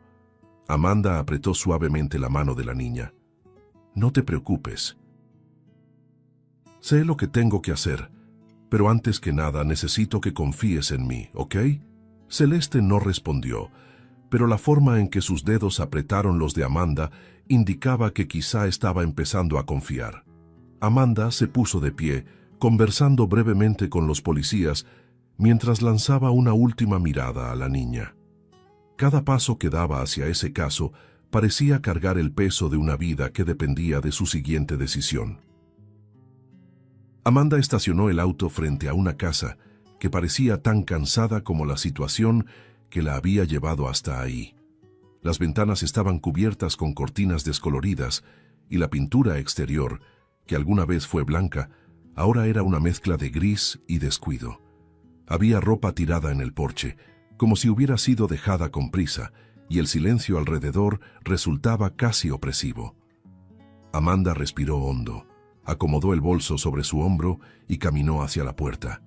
Amanda apretó suavemente la mano de la niña. «No te preocupes. Sé lo que tengo que hacer, pero antes que nada necesito que confíes en mí, ¿ok?». Celeste no respondió, pero la forma en que sus dedos apretaron los de Amanda indicaba que quizá estaba empezando a confiar. Amanda se puso de pie, conversando brevemente con los policías, mientras lanzaba una última mirada a la niña. Cada paso que daba hacia ese caso parecía cargar el peso de una vida que dependía de su siguiente decisión. Amanda estacionó el auto frente a una casa que parecía tan cansada como la situación que la había llevado hasta ahí. Las ventanas estaban cubiertas con cortinas descoloridas y la pintura exterior, que alguna vez fue blanca, ahora era una mezcla de gris y descuido. Había ropa tirada en el porche, como si hubiera sido dejada con prisa, y el silencio alrededor resultaba casi opresivo. Amanda respiró hondo, acomodó el bolso sobre su hombro y caminó hacia la puerta.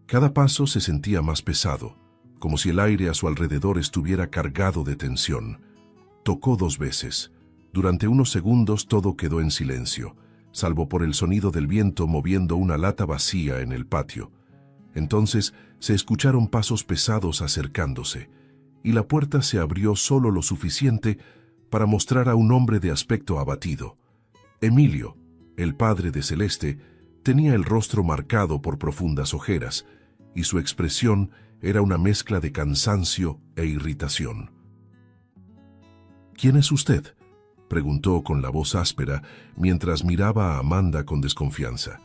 Cada paso se sentía más pesado, como si el aire a su alrededor estuviera cargado de tensión. Tocó 2 veces. Durante unos segundos todo quedó en silencio, salvo por el sonido del viento moviendo una lata vacía en el patio. Entonces se escucharon pasos pesados acercándose, y la puerta se abrió solo lo suficiente para mostrar a un hombre de aspecto abatido. Emilio, el padre de Celeste, tenía el rostro marcado por profundas ojeras, y su expresión era una mezcla de cansancio e irritación. «¿Quién es usted?», preguntó con la voz áspera mientras miraba a Amanda con desconfianza.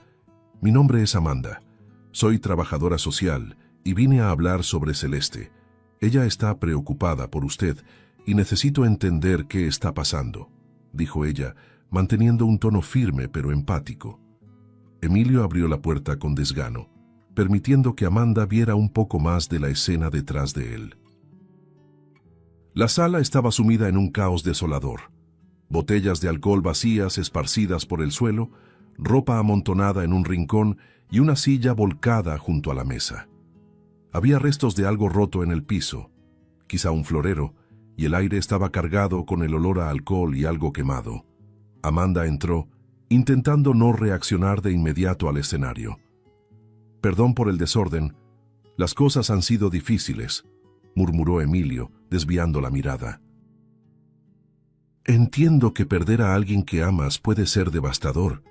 «Mi nombre es Amanda. Soy trabajadora social y vine a hablar sobre Celeste. Ella está preocupada por usted y necesito entender qué está pasando», dijo ella, manteniendo un tono firme pero empático. Emilio abrió la puerta con desgano, permitiendo que Amanda viera un poco más de la escena detrás de él. La sala estaba sumida en un caos desolador. Botellas de alcohol vacías esparcidas por el suelo, ropa amontonada en un rincón y una silla volcada junto a la mesa. Había restos de algo roto en el piso, quizá un florero, y el aire estaba cargado con el olor a alcohol y algo quemado. Amanda entró, intentando no reaccionar de inmediato al escenario. «Perdón por el desorden. Las cosas han sido difíciles», murmuró Emilio, desviando la mirada. «Entiendo que perder a alguien que amas puede ser devastador»,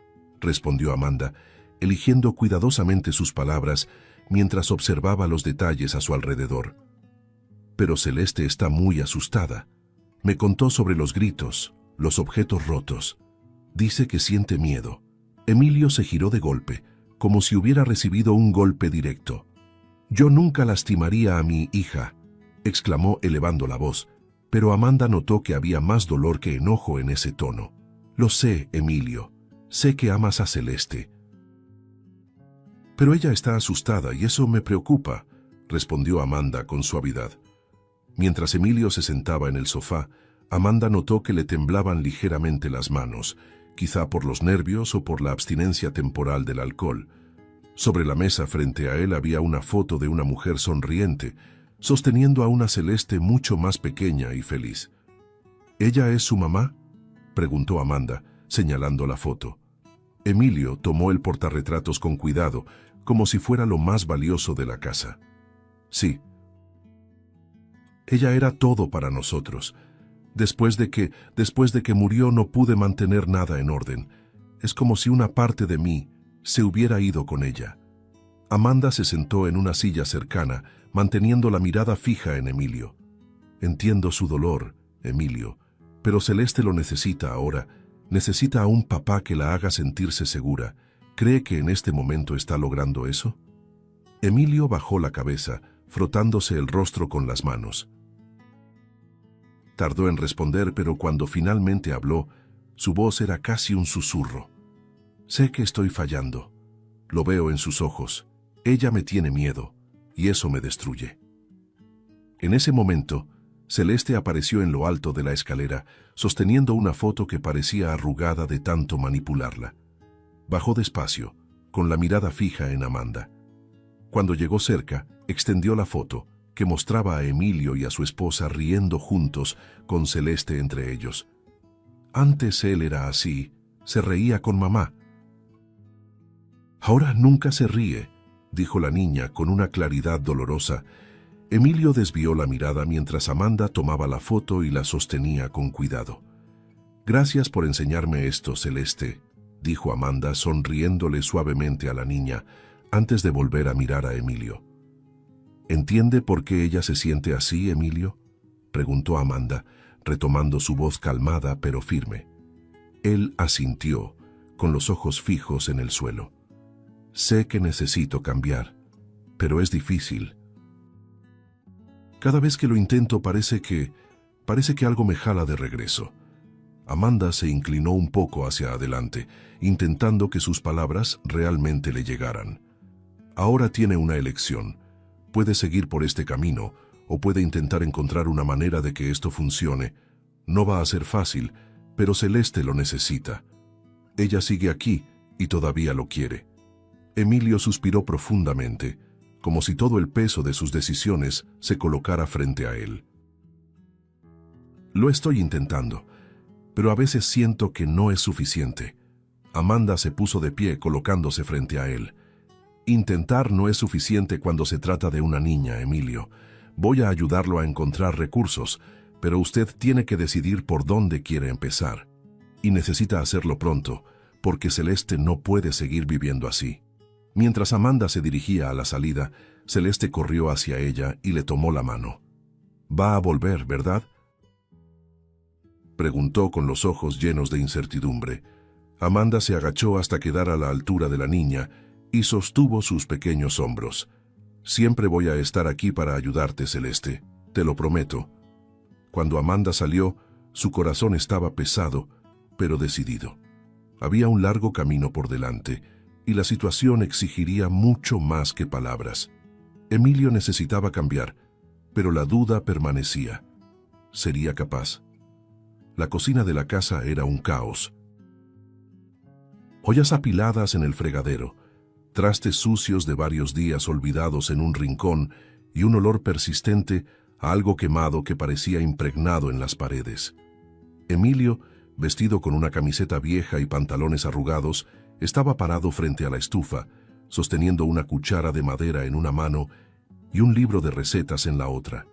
respondió Amanda, eligiendo cuidadosamente sus palabras mientras observaba los detalles a su alrededor. «Pero Celeste está muy asustada. Me contó sobre los gritos, los objetos rotos. Dice que siente miedo». Emilio se giró de golpe, como si hubiera recibido un golpe directo. «Yo nunca lastimaría a mi hija», exclamó elevando la voz, pero Amanda notó que había más dolor que enojo en ese tono. «Lo sé, Emilio. Sé que amas a Celeste». «Pero ella está asustada y eso me preocupa», respondió Amanda con suavidad. Mientras Emilio se sentaba en el sofá, Amanda notó que le temblaban ligeramente las manos, quizá por los nervios o por la abstinencia temporal del alcohol. Sobre la mesa frente a él había una foto de una mujer sonriente, sosteniendo a una Celeste mucho más pequeña y feliz. «¿Ella es su mamá?», preguntó Amanda, señalando la foto. Emilio tomó el portarretratos con cuidado, como si fuera lo más valioso de la casa. «Sí. Ella era todo para nosotros. Después de que murió no pude mantener nada en orden. Es como si una parte de mí se hubiera ido con ella». Amanda se sentó en una silla cercana, manteniendo la mirada fija en Emilio. «Entiendo su dolor, Emilio, pero Celeste lo necesita ahora. Necesita a un papá que la haga sentirse segura. ¿Cree que en este momento está logrando eso?». Emilio bajó la cabeza, frotándose el rostro con las manos. Tardó en responder, pero cuando finalmente habló, su voz era casi un susurro. «Sé que estoy fallando. Lo veo en sus ojos. Ella me tiene miedo, y eso me destruye». En ese momento, Celeste apareció en lo alto de la escalera, sosteniendo una foto que parecía arrugada de tanto manipularla. Bajó despacio, con la mirada fija en Amanda. Cuando llegó cerca, extendió la foto, que mostraba a Emilio y a su esposa riendo juntos, con Celeste entre ellos. Antes él era así, se reía con mamá. «Ahora nunca se ríe», dijo la niña con una claridad dolorosa. Emilio desvió la mirada mientras Amanda tomaba la foto y la sostenía con cuidado. «Gracias por enseñarme esto, Celeste», dijo Amanda sonriéndole suavemente a la niña, antes de volver a mirar a Emilio. «¿Entiende por qué ella se siente así, Emilio?», preguntó Amanda, retomando su voz calmada pero firme. Él asintió, con los ojos fijos en el suelo. «Sé que necesito cambiar, pero es difícil. Cada vez que lo intento parece que algo me jala de regreso». Amanda se inclinó un poco hacia adelante, intentando que sus palabras realmente le llegaran. «Ahora tiene una elección. Puede seguir por este camino o puede intentar encontrar una manera de que esto funcione. No va a ser fácil, pero Celeste lo necesita. Ella sigue aquí y todavía lo quiere». Emilio suspiró profundamente, como si todo el peso de sus decisiones se colocara frente a él. «Lo estoy intentando, pero a veces siento que no es suficiente». Amanda se puso de pie colocándose frente a él. «Intentar no es suficiente cuando se trata de una niña, Emilio. Voy a ayudarlo a encontrar recursos, pero usted tiene que decidir por dónde quiere empezar. Y necesita hacerlo pronto, porque Celeste no puede seguir viviendo así. Mientras Amanda se dirigía a la salida, Celeste corrió hacia ella y le tomó la mano. «Va a volver, ¿verdad?», preguntó con los ojos llenos de incertidumbre. Amanda se agachó hasta quedar a la altura de la niña y sostuvo sus pequeños hombros. «Siempre voy a estar aquí para ayudarte, Celeste, te lo prometo». Cuando Amanda salió, su corazón estaba pesado, pero decidido. Había un largo camino por delante, y la situación exigiría mucho más que palabras. Emilio necesitaba cambiar, pero la duda permanecía. ¿Sería capaz? La cocina de la casa era un caos. Ollas apiladas en el fregadero, trastes sucios de varios días olvidados en un rincón y un olor persistente a algo quemado que parecía impregnado en las paredes. Emilio, vestido con una camiseta vieja y pantalones arrugados, estaba parado frente a la estufa, sosteniendo una cuchara de madera en una mano y un libro de recetas en la otra.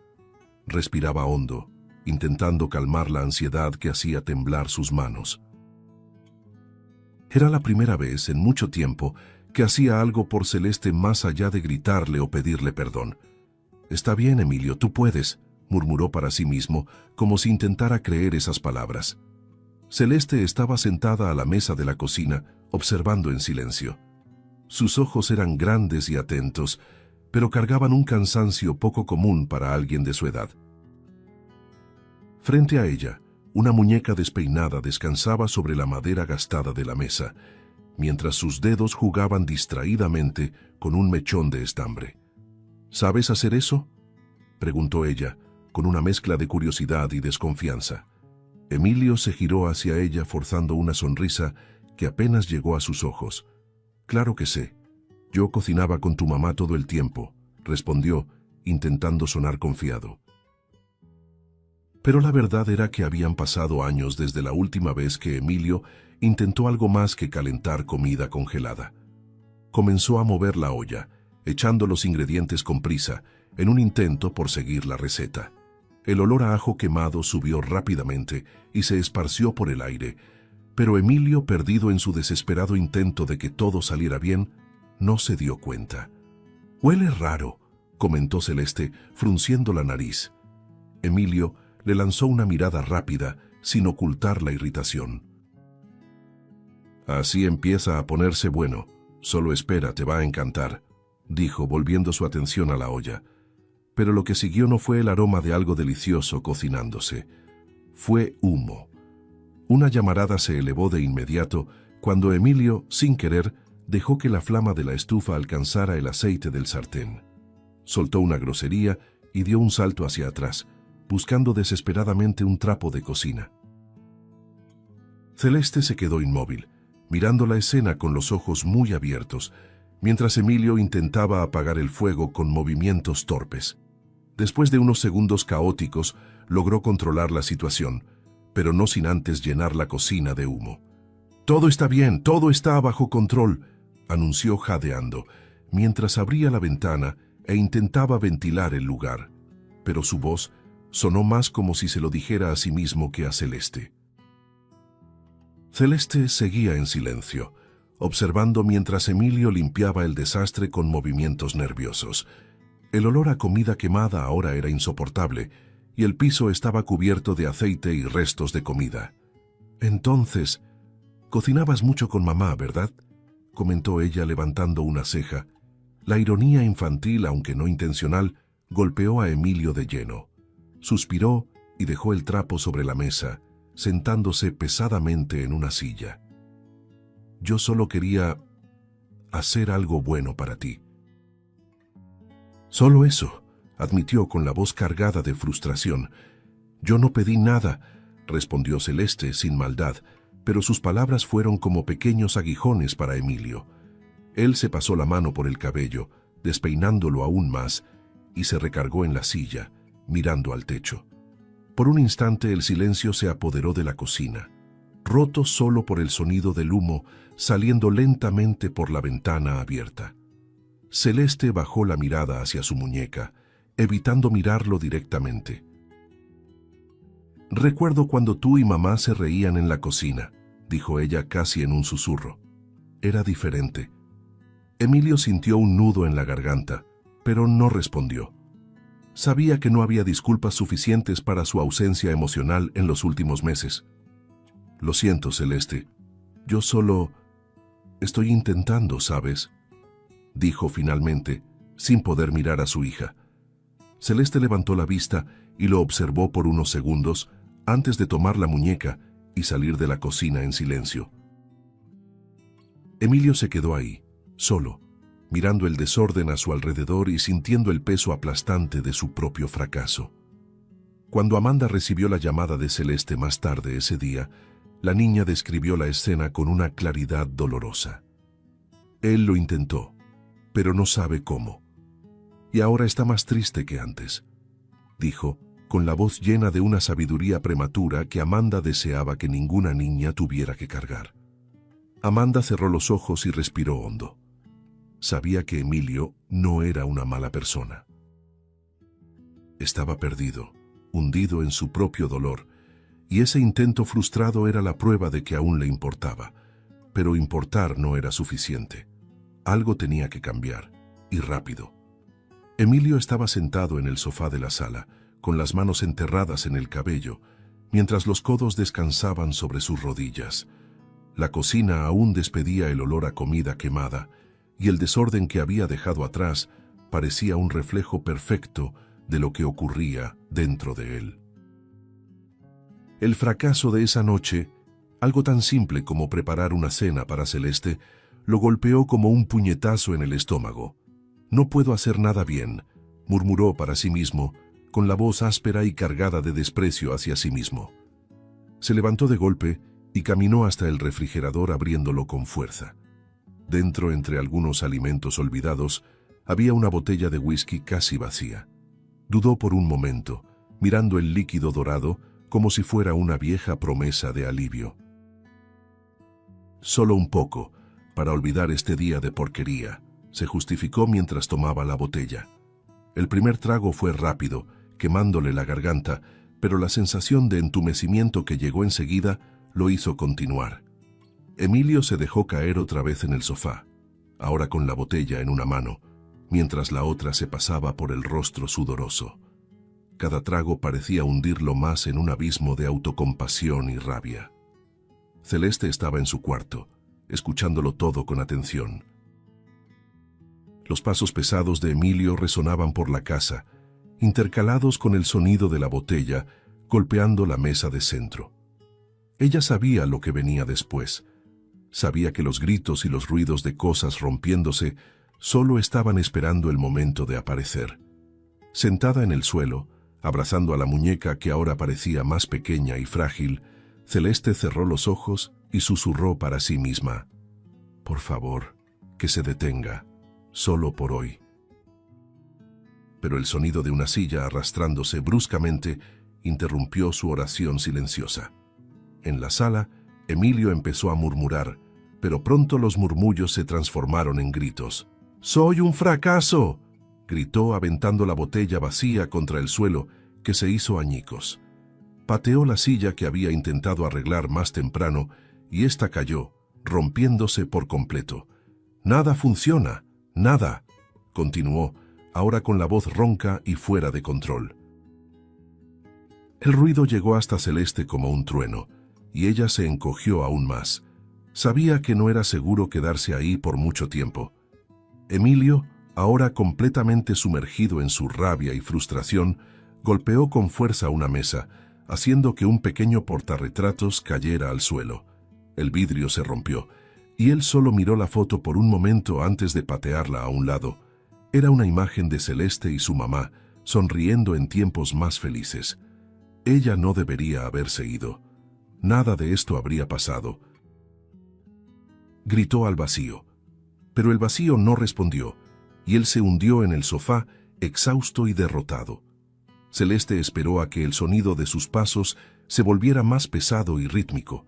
Respiraba hondo, intentando calmar la ansiedad que hacía temblar sus manos. Era la primera vez en mucho tiempo que hacía algo por Celeste más allá de gritarle o pedirle perdón. «Está bien, Emilio, tú puedes», murmuró para sí mismo, como si intentara creer esas palabras. Celeste estaba sentada a la mesa de la cocina, observando en silencio. Sus ojos eran grandes y atentos, pero cargaban un cansancio poco común para alguien de su edad. Frente a ella, una muñeca despeinada descansaba sobre la madera gastada de la mesa, mientras sus dedos jugaban distraídamente con un mechón de estambre. «¿Sabes hacer eso?», preguntó ella, con una mezcla de curiosidad y desconfianza. Emilio se giró hacia ella forzando una sonrisa que apenas llegó a sus ojos. «Claro que sé. Yo cocinaba con tu mamá todo el tiempo», respondió, intentando sonar confiado. Pero la verdad era que habían pasado años desde la última vez que Emilio intentó algo más que calentar comida congelada. Comenzó a mover la olla, echando los ingredientes con prisa, en un intento por seguir la receta. El olor a ajo quemado subió rápidamente y se esparció por el aire, pero Emilio, perdido en su desesperado intento de que todo saliera bien, no se dio cuenta. «Huele raro», comentó Celeste, frunciendo la nariz. Emilio le lanzó una mirada rápida, sin ocultar la irritación. «Así empieza a ponerse bueno. Solo espera, te va a encantar», dijo, volviendo su atención a la olla. Pero lo que siguió no fue el aroma de algo delicioso cocinándose. Fue humo. Una llamarada se elevó de inmediato cuando Emilio, sin querer, dejó que la flama de la estufa alcanzara el aceite del sartén. Soltó una grosería y dio un salto hacia atrás, buscando desesperadamente un trapo de cocina. Celeste se quedó inmóvil, mirando la escena con los ojos muy abiertos, mientras Emilio intentaba apagar el fuego con movimientos torpes. Después de unos segundos caóticos, logró controlar la situación, pero no sin antes llenar la cocina de humo. «Todo está bien, todo está bajo control», anunció jadeando, mientras abría la ventana e intentaba ventilar el lugar. Pero su voz sonó más como si se lo dijera a sí mismo que a Celeste. Celeste seguía en silencio, observando mientras Emilio limpiaba el desastre con movimientos nerviosos. El olor a comida quemada ahora era insoportable, y el piso estaba cubierto de aceite y restos de comida. «Entonces, cocinabas mucho con mamá, ¿verdad?», comentó ella levantando una ceja. La ironía infantil, aunque no intencional, golpeó a Emilio de lleno. Suspiró y dejó el trapo sobre la mesa, sentándose pesadamente en una silla. «Yo solo quería hacer algo bueno para ti». «Solo eso», admitió con la voz cargada de frustración. «Yo no pedí nada», respondió Celeste sin maldad, pero sus palabras fueron como pequeños aguijones para Emilio. Él se pasó la mano por el cabello, despeinándolo aún más, y se recargó en la silla, mirando al techo. Por un instante el silencio se apoderó de la cocina, roto solo por el sonido del humo saliendo lentamente por la ventana abierta. Celeste bajó la mirada hacia su muñeca, evitando mirarlo directamente. «Recuerdo cuando tú y mamá se reían en la cocina», dijo ella casi en un susurro. Era diferente. Emilio sintió un nudo en la garganta, pero no respondió. Sabía que no había disculpas suficientes para su ausencia emocional en los últimos meses. Lo siento, Celeste. Yo solo estoy intentando, ¿sabes?, dijo finalmente, sin poder mirar a su hija. Celeste levantó la vista y lo observó por unos segundos antes de tomar la muñeca y salir de la cocina en silencio. Emilio se quedó ahí, solo, mirando el desorden a su alrededor y sintiendo el peso aplastante de su propio fracaso. Cuando Amanda recibió la llamada de Celeste más tarde ese día, la niña describió la escena con una claridad dolorosa. Él lo intentó, pero no sabe cómo. Y ahora está más triste que antes, dijo, con la voz llena de una sabiduría prematura que Amanda deseaba que ninguna niña tuviera que cargar. Amanda cerró los ojos y respiró hondo. Sabía que Emilio no era una mala persona. Estaba perdido, hundido en su propio dolor, y ese intento frustrado era la prueba de que aún le importaba. Pero importar no era suficiente. Algo tenía que cambiar, y rápido. Emilio estaba sentado en el sofá de la sala, con las manos enterradas en el cabello, mientras los codos descansaban sobre sus rodillas. La cocina aún despedía el olor a comida quemada, y el desorden que había dejado atrás parecía un reflejo perfecto de lo que ocurría dentro de él. El fracaso de esa noche, algo tan simple como preparar una cena para Celeste, lo golpeó como un puñetazo en el estómago. «No puedo hacer nada bien», murmuró para sí mismo, con la voz áspera y cargada de desprecio hacia sí mismo. Se levantó de golpe y caminó hasta el refrigerador abriéndolo con fuerza. Dentro, entre algunos alimentos olvidados, había una botella de whisky casi vacía. Dudó por un momento, mirando el líquido dorado como si fuera una vieja promesa de alivio. «Solo un poco, para olvidar este día de porquería», se justificó mientras tomaba la botella. El primer trago fue rápido, quemándole la garganta, pero la sensación de entumecimiento que llegó enseguida lo hizo continuar. Emilio se dejó caer otra vez en el sofá, ahora con la botella en una mano, mientras la otra se pasaba por el rostro sudoroso. Cada trago parecía hundirlo más en un abismo de autocompasión y rabia. Celeste estaba en su cuarto, escuchándolo todo con atención. Los pasos pesados de Emilio resonaban por la casa, intercalados con el sonido de la botella golpeando la mesa de centro. Ella sabía lo que venía después. Sabía que los gritos y los ruidos de cosas rompiéndose solo estaban esperando el momento de aparecer. Sentada en el suelo, abrazando a la muñeca que ahora parecía más pequeña y frágil, Celeste cerró los ojos y susurró para sí misma: «Por favor, que se detenga, solo por hoy». Pero el sonido de una silla arrastrándose bruscamente interrumpió su oración silenciosa. En la sala, Emilio empezó a murmurar, pero pronto los murmullos se transformaron en gritos. «¡Soy un fracaso!», gritó aventando la botella vacía contra el suelo, que se hizo añicos. Pateó la silla que había intentado arreglar más temprano y ésta cayó, rompiéndose por completo. «Nada funciona, nada», continuó, ahora con la voz ronca y fuera de control. El ruido llegó hasta Celeste como un trueno, y ella se encogió aún más. Sabía que no era seguro quedarse ahí por mucho tiempo. Emilio, ahora completamente sumergido en su rabia y frustración, golpeó con fuerza una mesa, haciendo que un pequeño portarretratos cayera al suelo. El vidrio se rompió, y él solo miró la foto por un momento antes de patearla a un lado. Era una imagen de Celeste y su mamá, sonriendo en tiempos más felices. Ella no debería haberse ido. Nada de esto habría pasado. Gritó al vacío. Pero el vacío no respondió, y él se hundió en el sofá, exhausto y derrotado. Celeste esperó a que el sonido de sus pasos se volviera más pesado y rítmico.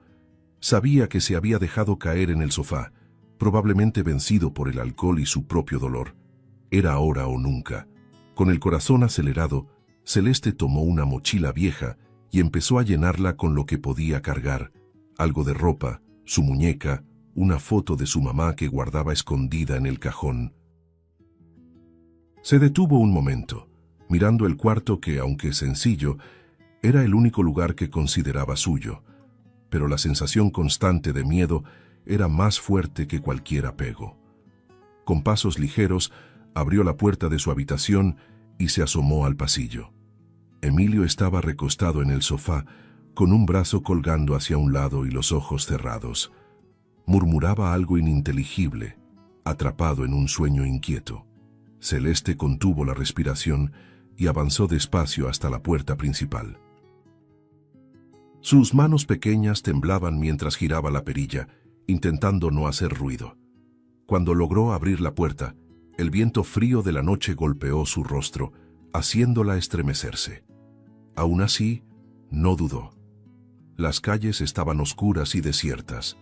Sabía que se había dejado caer en el sofá, probablemente vencido por el alcohol y su propio dolor. Era ahora o nunca. Con el corazón acelerado, Celeste tomó una mochila vieja y empezó a llenarla con lo que podía cargar: algo de ropa, su muñeca, una foto de su mamá que guardaba escondida en el cajón. Se detuvo un momento, mirando el cuarto que, aunque sencillo, era el único lugar que consideraba suyo, pero la sensación constante de miedo era más fuerte que cualquier apego. Con pasos ligeros, abrió la puerta de su habitación y se asomó al pasillo. Emilio estaba recostado en el sofá, con un brazo colgando hacia un lado y los ojos cerrados. Murmuraba algo ininteligible, atrapado en un sueño inquieto. Celeste contuvo la respiración y avanzó despacio hasta la puerta principal. Sus manos pequeñas temblaban mientras giraba la perilla, intentando no hacer ruido. Cuando logró abrir la puerta, el viento frío de la noche golpeó su rostro, haciéndola estremecerse. Aún así, no dudó. Las calles estaban oscuras y desiertas.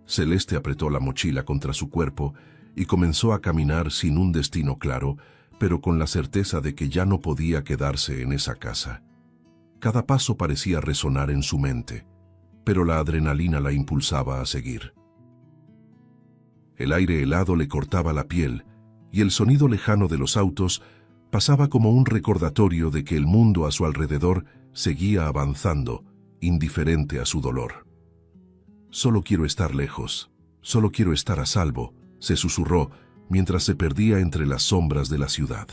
Celeste apretó la mochila contra su cuerpo y comenzó a caminar sin un destino claro, pero con la certeza de que ya no podía quedarse en esa casa. Cada paso parecía resonar en su mente, pero la adrenalina la impulsaba a seguir. El aire helado le cortaba la piel, y el sonido lejano de los autos pasaba como un recordatorio de que el mundo a su alrededor seguía avanzando, indiferente a su dolor. «Solo quiero estar lejos, solo quiero estar a salvo», se susurró mientras se perdía entre las sombras de la ciudad.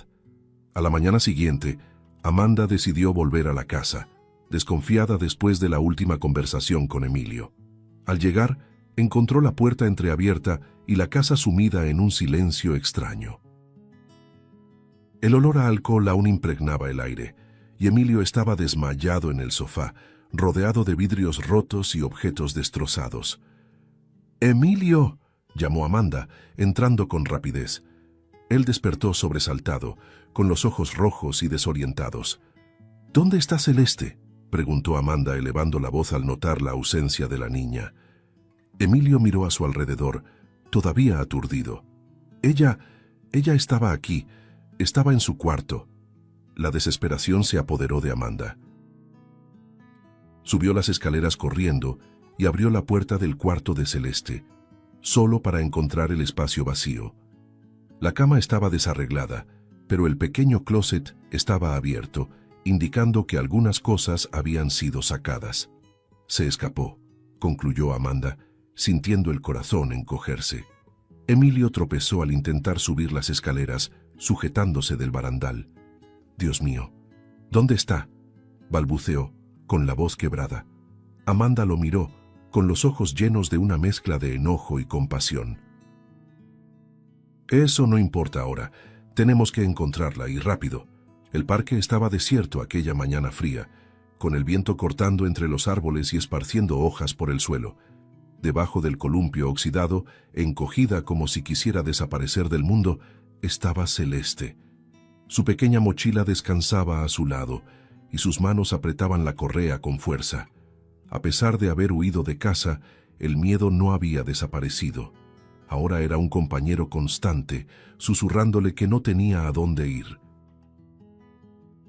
A la mañana siguiente, Amanda decidió volver a la casa, desconfiada después de la última conversación con Emilio. Al llegar, encontró la puerta entreabierta y la casa sumida en un silencio extraño. El olor a alcohol aún impregnaba el aire, y Emilio estaba desmayado en el sofá, rodeado de vidrios rotos y objetos destrozados. «¡Emilio!», llamó Amanda, entrando con rapidez. Él despertó sobresaltado, con los ojos rojos y desorientados. «¿Dónde está Celeste?», preguntó Amanda, elevando la voz al notar la ausencia de la niña. Emilio miró a su alrededor, todavía aturdido. Ella estaba aquí, estaba en su cuarto». La desesperación se apoderó de Amanda. Subió las escaleras corriendo y abrió la puerta del cuarto de Celeste, solo para encontrar el espacio vacío. La cama estaba desarreglada, pero el pequeño closet estaba abierto, indicando que algunas cosas habían sido sacadas. «Se escapó», concluyó Amanda, sintiendo el corazón encogerse. Emilio tropezó al intentar subir las escaleras, sujetándose del barandal. «Dios mío, ¿dónde está?», balbuceó, con la voz quebrada. Amanda lo miró, con los ojos llenos de una mezcla de enojo y compasión. «Eso no importa ahora. Tenemos que encontrarla, y rápido». El parque estaba desierto aquella mañana fría, con el viento cortando entre los árboles y esparciendo hojas por el suelo. Debajo del columpio oxidado, encogida como si quisiera desaparecer del mundo, estaba Celeste. Su pequeña mochila descansaba a su lado, y sus manos apretaban la correa con fuerza. A pesar de haber huido de casa, el miedo no había desaparecido. Ahora era un compañero constante, susurrándole que no tenía a dónde ir.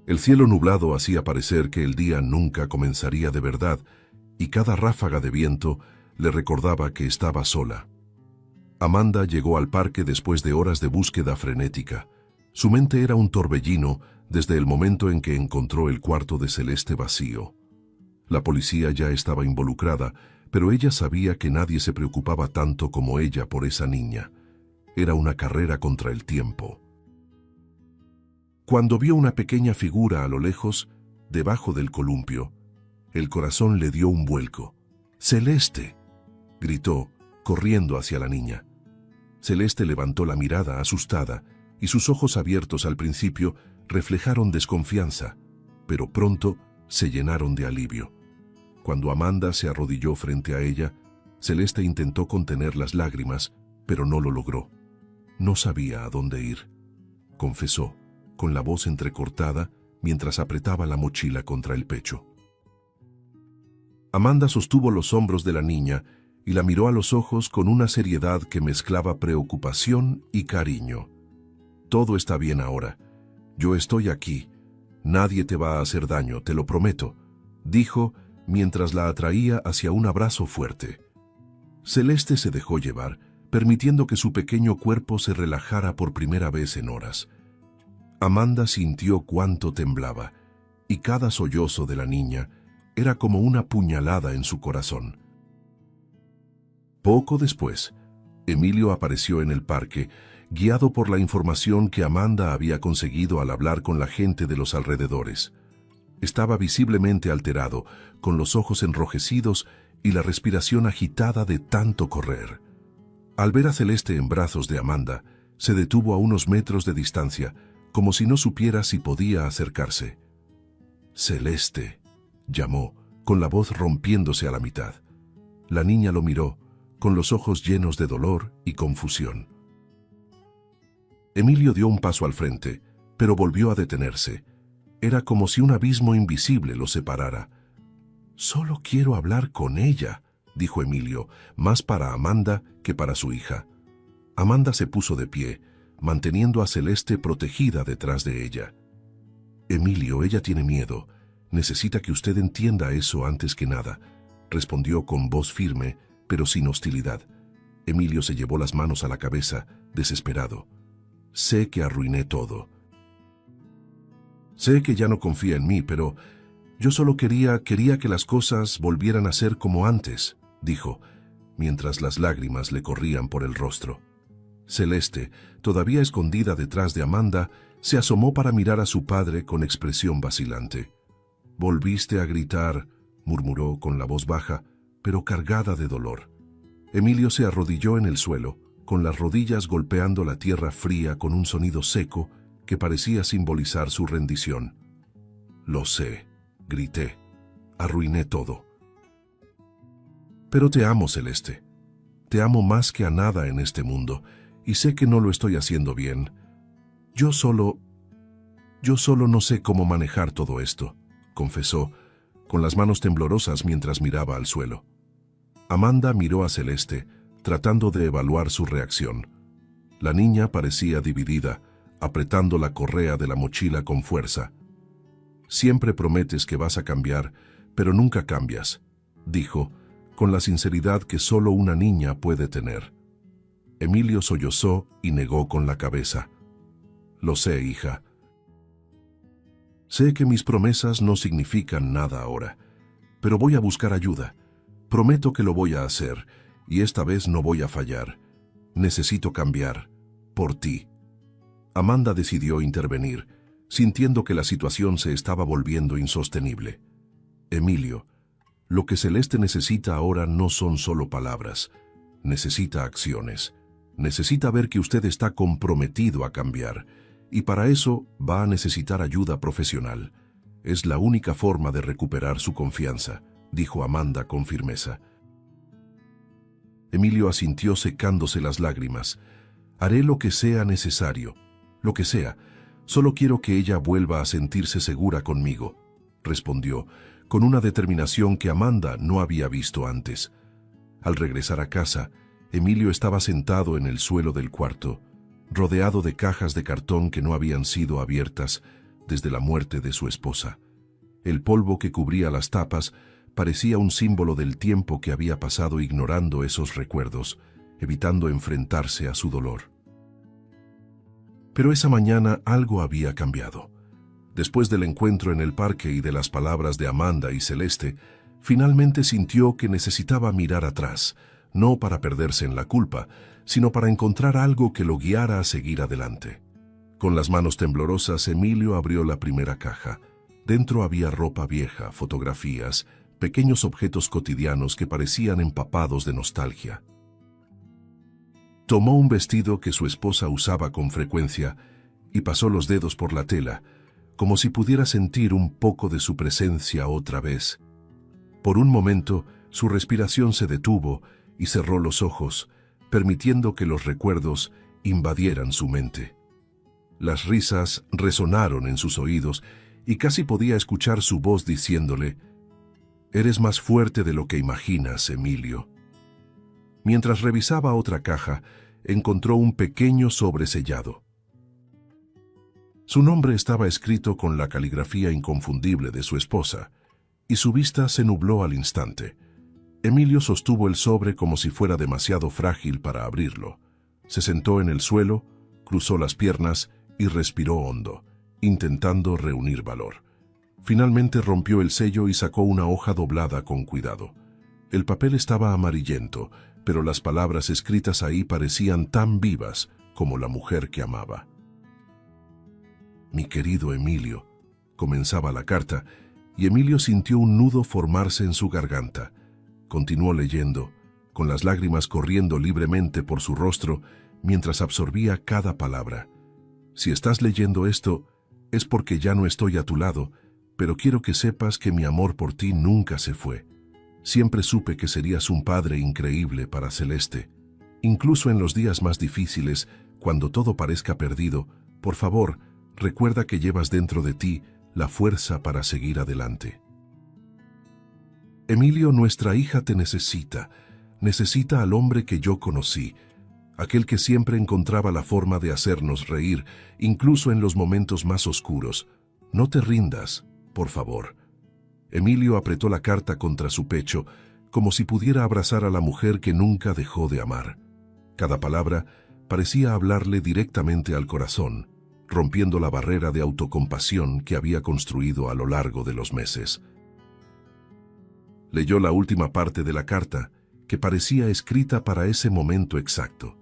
El cielo nublado hacía parecer que el día nunca comenzaría de verdad, y cada ráfaga de viento le recordaba que estaba sola. Amanda llegó al parque después de horas de búsqueda frenética. Su mente era un torbellino desde el momento en que encontró el cuarto de Celeste vacío. La policía ya estaba involucrada, pero ella sabía que nadie se preocupaba tanto como ella por esa niña. Era una carrera contra el tiempo. Cuando vio una pequeña figura a lo lejos, debajo del columpio, el corazón le dio un vuelco. «¡Celeste!», gritó, corriendo hacia la niña. Celeste levantó la mirada asustada, y sus ojos abiertos al principio reflejaron desconfianza, pero pronto se llenaron de alivio. Cuando Amanda se arrodilló frente a ella, Celeste intentó contener las lágrimas, pero no lo logró. No sabía a dónde ir, confesó, con la voz entrecortada mientras apretaba la mochila contra el pecho. Amanda sostuvo los hombros de la niña y la miró a los ojos con una seriedad que mezclaba preocupación y cariño. «Todo está bien ahora. Yo estoy aquí. Nadie te va a hacer daño, te lo prometo», dijo mientras la atraía hacia un abrazo fuerte. Celeste se dejó llevar, permitiendo que su pequeño cuerpo se relajara por primera vez en horas. Amanda sintió cuánto temblaba, y cada sollozo de la niña era como una puñalada en su corazón. Poco después, Emilio apareció en el parque, guiado por la información que Amanda había conseguido al hablar con la gente de los alrededores. Estaba visiblemente alterado, con los ojos enrojecidos y la respiración agitada de tanto correr. Al ver a Celeste en brazos de Amanda, se detuvo a unos metros de distancia, como si no supiera si podía acercarse. «Celeste», llamó, con la voz rompiéndose a la mitad. La niña lo miró, con los ojos llenos de dolor y confusión. Emilio dio un paso al frente, pero volvió a detenerse. Era como si un abismo invisible los separara. «Solo quiero hablar con ella», dijo Emilio, más para Amanda que para su hija. Amanda se puso de pie, manteniendo a Celeste protegida detrás de ella. «Emilio, ella tiene miedo. Necesita que usted entienda eso antes que nada», respondió con voz firme, pero sin hostilidad. Emilio se llevó las manos a la cabeza, desesperado. «Sé que arruiné todo. Sé que ya no confía en mí, pero yo solo quería que las cosas volvieran a ser como antes», dijo, mientras las lágrimas le corrían por el rostro. Celeste, todavía escondida detrás de Amanda, se asomó para mirar a su padre con expresión vacilante. «Volviste a gritar», murmuró con la voz baja, pero cargada de dolor. Emilio se arrodilló en el suelo, con las rodillas golpeando la tierra fría con un sonido seco que parecía simbolizar su rendición. «Lo sé», grité. «Arruiné todo. Pero te amo, Celeste. Te amo más que a nada en este mundo, y sé que no lo estoy haciendo bien. Yo solo no sé cómo manejar todo esto», confesó, con las manos temblorosas mientras miraba al suelo. Amanda miró a Celeste, tratando de evaluar su reacción. La niña parecía dividida, apretando la correa de la mochila con fuerza. «Siempre prometes que vas a cambiar, pero nunca cambias», dijo, con la sinceridad que solo una niña puede tener. Emilio sollozó y negó con la cabeza. «Lo sé, hija. Sé que mis promesas no significan nada ahora, pero voy a buscar ayuda. Prometo que lo voy a hacer, y esta vez no voy a fallar. Necesito cambiar. Por ti». Amanda decidió intervenir, sintiendo que la situación se estaba volviendo insostenible. «Emilio, lo que Celeste necesita ahora no son solo palabras. Necesita acciones. Necesita ver que usted está comprometido a cambiar, y para eso va a necesitar ayuda profesional. Es la única forma de recuperar su confianza», dijo Amanda con firmeza. Emilio asintió secándose las lágrimas. «Haré lo que sea necesario, lo que sea. Solo quiero que ella vuelva a sentirse segura conmigo», respondió, con una determinación que Amanda no había visto antes. Al regresar a casa, Emilio estaba sentado en el suelo del cuarto, rodeado de cajas de cartón que no habían sido abiertas desde la muerte de su esposa. El polvo que cubría las tapas parecía un símbolo del tiempo que había pasado ignorando esos recuerdos, evitando enfrentarse a su dolor. Pero esa mañana algo había cambiado. Después del encuentro en el parque y de las palabras de Amanda y Celeste, finalmente sintió que necesitaba mirar atrás, no para perderse en la culpa, sino para encontrar algo que lo guiara a seguir adelante. Con las manos temblorosas, Emilio abrió la primera caja. Dentro había ropa vieja, fotografías, pequeños objetos cotidianos que parecían empapados de nostalgia. Tomó un vestido que su esposa usaba con frecuencia y pasó los dedos por la tela, como si pudiera sentir un poco de su presencia otra vez. Por un momento, su respiración se detuvo y cerró los ojos, permitiendo que los recuerdos invadieran su mente. Las risas resonaron en sus oídos y casi podía escuchar su voz diciéndole: «Eres más fuerte de lo que imaginas, Emilio». Mientras revisaba otra caja, encontró un pequeño sobresellado. Su nombre estaba escrito con la caligrafía inconfundible de su esposa, y su vista se nubló al instante. Emilio sostuvo el sobre como si fuera demasiado frágil para abrirlo. Se sentó en el suelo, cruzó las piernas y respiró hondo, intentando reunir valor. Finalmente rompió el sello y sacó una hoja doblada con cuidado. El papel estaba amarillento, pero las palabras escritas ahí parecían tan vivas como la mujer que amaba. «Mi querido Emilio», comenzaba la carta, y Emilio sintió un nudo formarse en su garganta. Continuó leyendo, con las lágrimas corriendo libremente por su rostro mientras absorbía cada palabra. «Si estás leyendo esto, es porque ya no estoy a tu lado, pero quiero que sepas que mi amor por ti nunca se fue. Siempre supe que serías un padre increíble para Celeste. Incluso en los días más difíciles, cuando todo parezca perdido, por favor, recuerda que llevas dentro de ti la fuerza para seguir adelante. Emilio, nuestra hija te necesita. Necesita al hombre que yo conocí, aquel que siempre encontraba la forma de hacernos reír, incluso en los momentos más oscuros. No te rindas, por favor». Emilio apretó la carta contra su pecho, como si pudiera abrazar a la mujer que nunca dejó de amar. Cada palabra parecía hablarle directamente al corazón, rompiendo la barrera de autocompasión que había construido a lo largo de los meses. Leyó la última parte de la carta, que parecía escrita para ese momento exacto.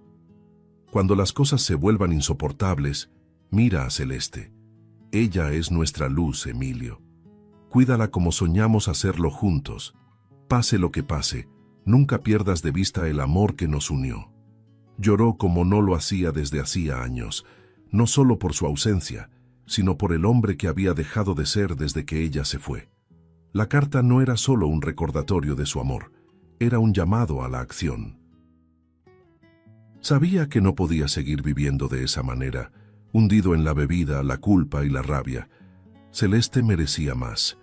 Cuando las cosas se vuelvan insoportables, mira a Celeste. Ella es nuestra luz, Emilio. Cuídala como soñamos hacerlo juntos. Pase lo que pase, nunca pierdas de vista el amor que nos unió. Lloró como no lo hacía desde hacía años, no solo por su ausencia, sino por el hombre que había dejado de ser desde que ella se fue. La carta no era solo un recordatorio de su amor, era un llamado a la acción. Sabía que no podía seguir viviendo de esa manera, hundido en la bebida, la culpa y la rabia. Celeste merecía más.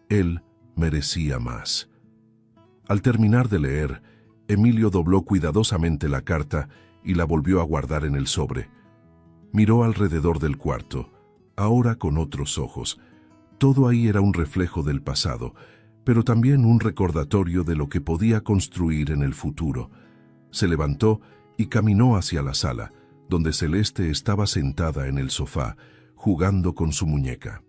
Él merecía más. Al terminar de leer, Emilio dobló cuidadosamente la carta y la volvió a guardar en el sobre. Miró alrededor del cuarto, ahora con otros ojos. Todo ahí era un reflejo del pasado, pero también un recordatorio de lo que podía construir en el futuro. Se levantó y caminó hacia la sala, donde Celeste estaba sentada en el sofá, jugando con su muñeca.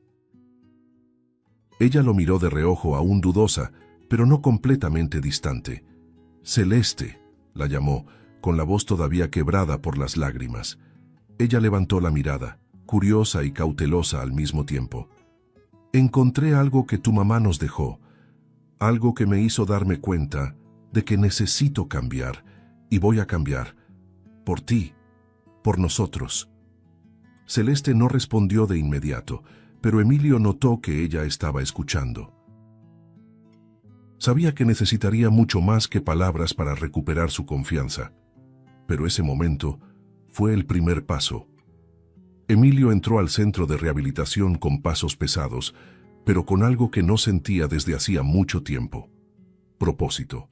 Ella lo miró de reojo, aún dudosa, pero no completamente distante. «Celeste», la llamó, con la voz todavía quebrada por las lágrimas. Ella levantó la mirada, curiosa y cautelosa al mismo tiempo. «Encontré algo que tu mamá nos dejó, algo que me hizo darme cuenta de que necesito cambiar, y voy a cambiar, por ti, por nosotros». Celeste no respondió de inmediato, pero Emilio notó que ella estaba escuchando. Sabía que necesitaría mucho más que palabras para recuperar su confianza, pero ese momento fue el primer paso. Emilio entró al centro de rehabilitación con pasos pesados, pero con algo que no sentía desde hacía mucho tiempo: propósito.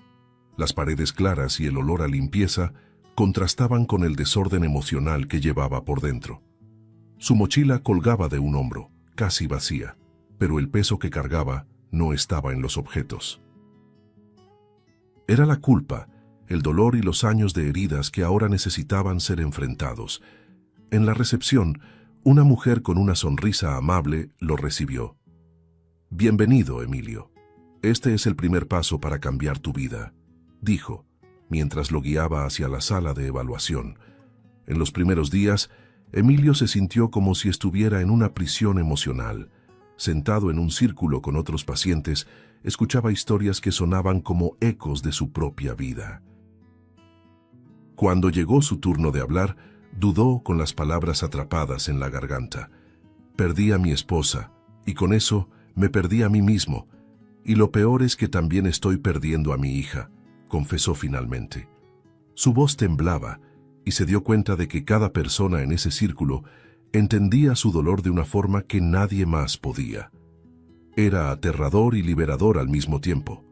Las paredes claras y el olor a limpieza contrastaban con el desorden emocional que llevaba por dentro. Su mochila colgaba de un hombro, casi vacía, pero el peso que cargaba no estaba en los objetos. Era la culpa, el dolor y los años de heridas que ahora necesitaban ser enfrentados. En la recepción, una mujer con una sonrisa amable lo recibió. «Bienvenido, Emilio. Este es el primer paso para cambiar tu vida», dijo, mientras lo guiaba hacia la sala de evaluación. En los primeros días, Emilio se sintió como si estuviera en una prisión emocional. Sentado en un círculo con otros pacientes, escuchaba historias que sonaban como ecos de su propia vida. Cuando llegó su turno de hablar, dudó con las palabras atrapadas en la garganta. «Perdí a mi esposa, y con eso me perdí a mí mismo, y lo peor es que también estoy perdiendo a mi hija», confesó finalmente. Su voz temblaba, y se dio cuenta de que cada persona en ese círculo entendía su dolor de una forma que nadie más podía. Era aterrador y liberador al mismo tiempo.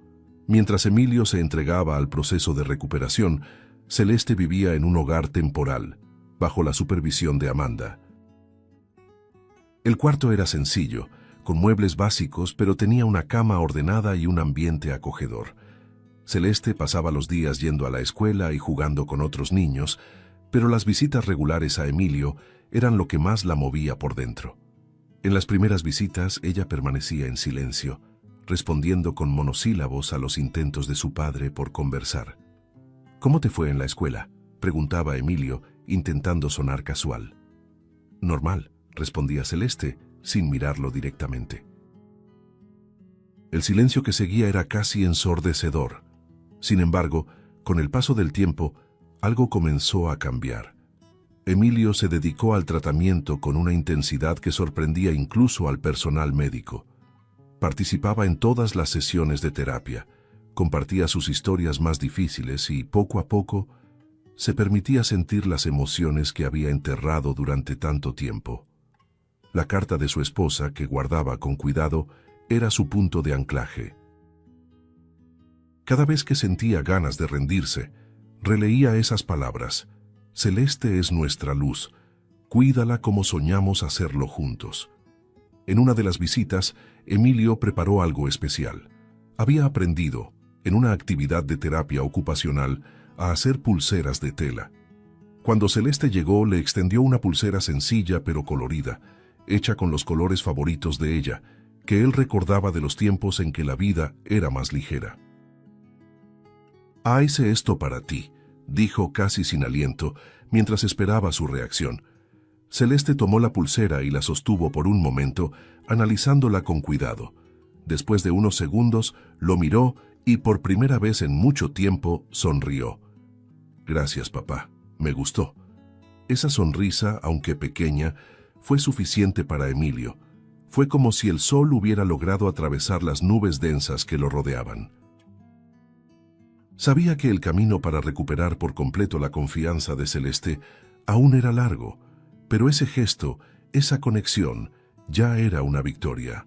Mientras Emilio se entregaba al proceso de recuperación, Celeste vivía en un hogar temporal, bajo la supervisión de Amanda. El cuarto era sencillo, con muebles básicos, pero tenía una cama ordenada y un ambiente acogedor. Celeste pasaba los días yendo a la escuela y jugando con otros niños, pero las visitas regulares a Emilio eran lo que más la movía por dentro. En las primeras visitas ella permanecía en silencio, respondiendo con monosílabos a los intentos de su padre por conversar. «¿Cómo te fue en la escuela?», preguntaba Emilio, intentando sonar casual. «Normal», respondía Celeste, sin mirarlo directamente. El silencio que seguía era casi ensordecedor. Sin embargo, con el paso del tiempo, algo comenzó a cambiar. Emilio se dedicó al tratamiento con una intensidad que sorprendía incluso al personal médico. Participaba en todas las sesiones de terapia, compartía sus historias más difíciles y, poco a poco, se permitía sentir las emociones que había enterrado durante tanto tiempo. La carta de su esposa, que guardaba con cuidado, era su punto de anclaje. Cada vez que sentía ganas de rendirse, releía esas palabras: «Celeste es nuestra luz, cuídala como soñamos hacerlo juntos». En una de las visitas, Emilio preparó algo especial. Había aprendido, en una actividad de terapia ocupacional, a hacer pulseras de tela. Cuando Celeste llegó, le extendió una pulsera sencilla pero colorida, hecha con los colores favoritos de ella, que él recordaba de los tiempos en que la vida era más ligera. «Ah, hice esto para ti», dijo casi sin aliento, mientras esperaba su reacción. Celeste tomó la pulsera y la sostuvo por un momento, analizándola con cuidado. Después de unos segundos, lo miró y por primera vez en mucho tiempo sonrió. «Gracias, papá. Me gustó». Esa sonrisa, aunque pequeña, fue suficiente para Emilio. Fue como si el sol hubiera logrado atravesar las nubes densas que lo rodeaban. Sabía que el camino para recuperar por completo la confianza de Celeste aún era largo, pero ese gesto, esa conexión, ya era una victoria.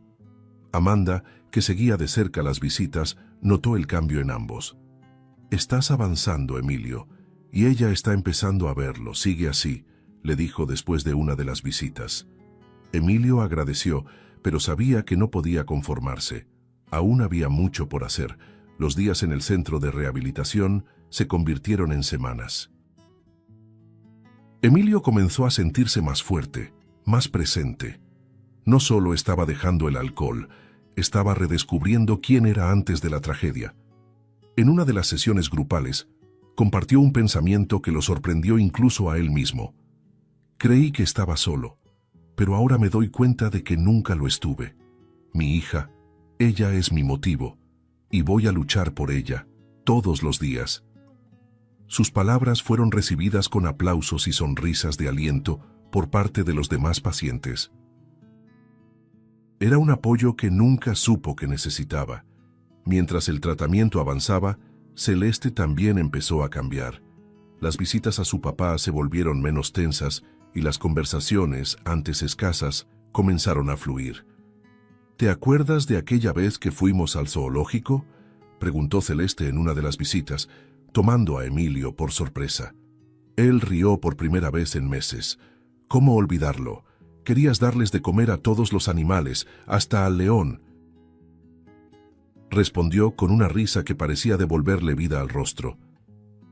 Amanda, que seguía de cerca las visitas, notó el cambio en ambos. «Estás avanzando, Emilio, y ella está empezando a verlo. Sigue así», le dijo después de una de las visitas. Emilio agradeció, pero sabía que no podía conformarse. Aún había mucho por hacer. Los días en el centro de rehabilitación se convirtieron en semanas. Emilio comenzó a sentirse más fuerte, más presente. No solo estaba dejando el alcohol, estaba redescubriendo quién era antes de la tragedia. En una de las sesiones grupales, compartió un pensamiento que lo sorprendió incluso a él mismo. «Creí que estaba solo, pero ahora me doy cuenta de que nunca lo estuve. Mi hija, ella es mi motivo, y voy a luchar por ella, todos los días». Sus palabras fueron recibidas con aplausos y sonrisas de aliento por parte de los demás pacientes. Era un apoyo que nunca supo que necesitaba. Mientras el tratamiento avanzaba, Celeste también empezó a cambiar. Las visitas a su papá se volvieron menos tensas y las conversaciones, antes escasas, comenzaron a fluir. «¿Te acuerdas de aquella vez que fuimos al zoológico?», preguntó Celeste en una de las visitas, tomando a Emilio por sorpresa. Él rió por primera vez en meses. «¿Cómo olvidarlo? Querías darles de comer a todos los animales, hasta al león», respondió con una risa que parecía devolverle vida al rostro.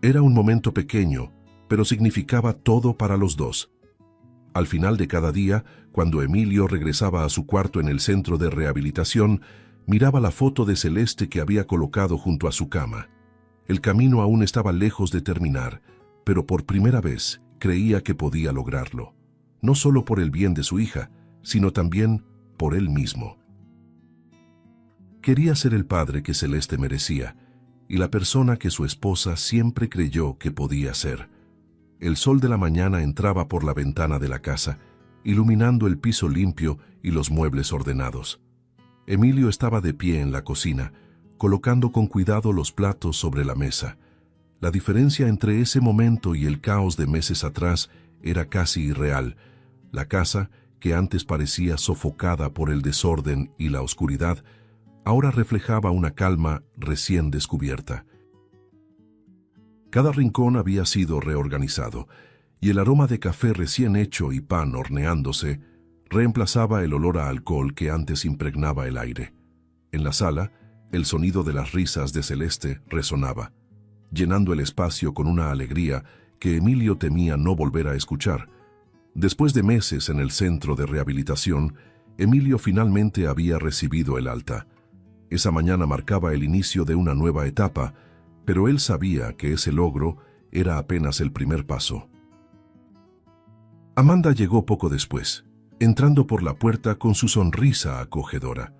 Era un momento pequeño, pero significaba todo para los dos. Al final de cada día, cuando Emilio regresaba a su cuarto en el centro de rehabilitación, miraba la foto de Celeste que había colocado junto a su cama. El camino aún estaba lejos de terminar, pero por primera vez creía que podía lograrlo. No solo por el bien de su hija, sino también por él mismo. Quería ser el padre que Celeste merecía, y la persona que su esposa siempre creyó que podía ser. El sol de la mañana entraba por la ventana de la casa, iluminando el piso limpio y los muebles ordenados. Emilio estaba de pie en la cocina, colocando con cuidado los platos sobre la mesa. La diferencia entre ese momento y el caos de meses atrás era casi irreal. La casa, que antes parecía sofocada por el desorden y la oscuridad, ahora reflejaba una calma recién descubierta. Cada rincón había sido reorganizado, y el aroma de café recién hecho y pan horneándose reemplazaba el olor a alcohol que antes impregnaba el aire. En la sala, El sonido de las risas de Celeste resonaba, llenando el espacio con una alegría que Emilio temía no volver a escuchar. Después de meses en el centro de rehabilitación, Emilio finalmente había recibido el alta. Esa mañana marcaba el inicio de una nueva etapa, pero él sabía que ese logro era apenas el primer paso. Amanda llegó poco después, entrando por la puerta con su sonrisa acogedora.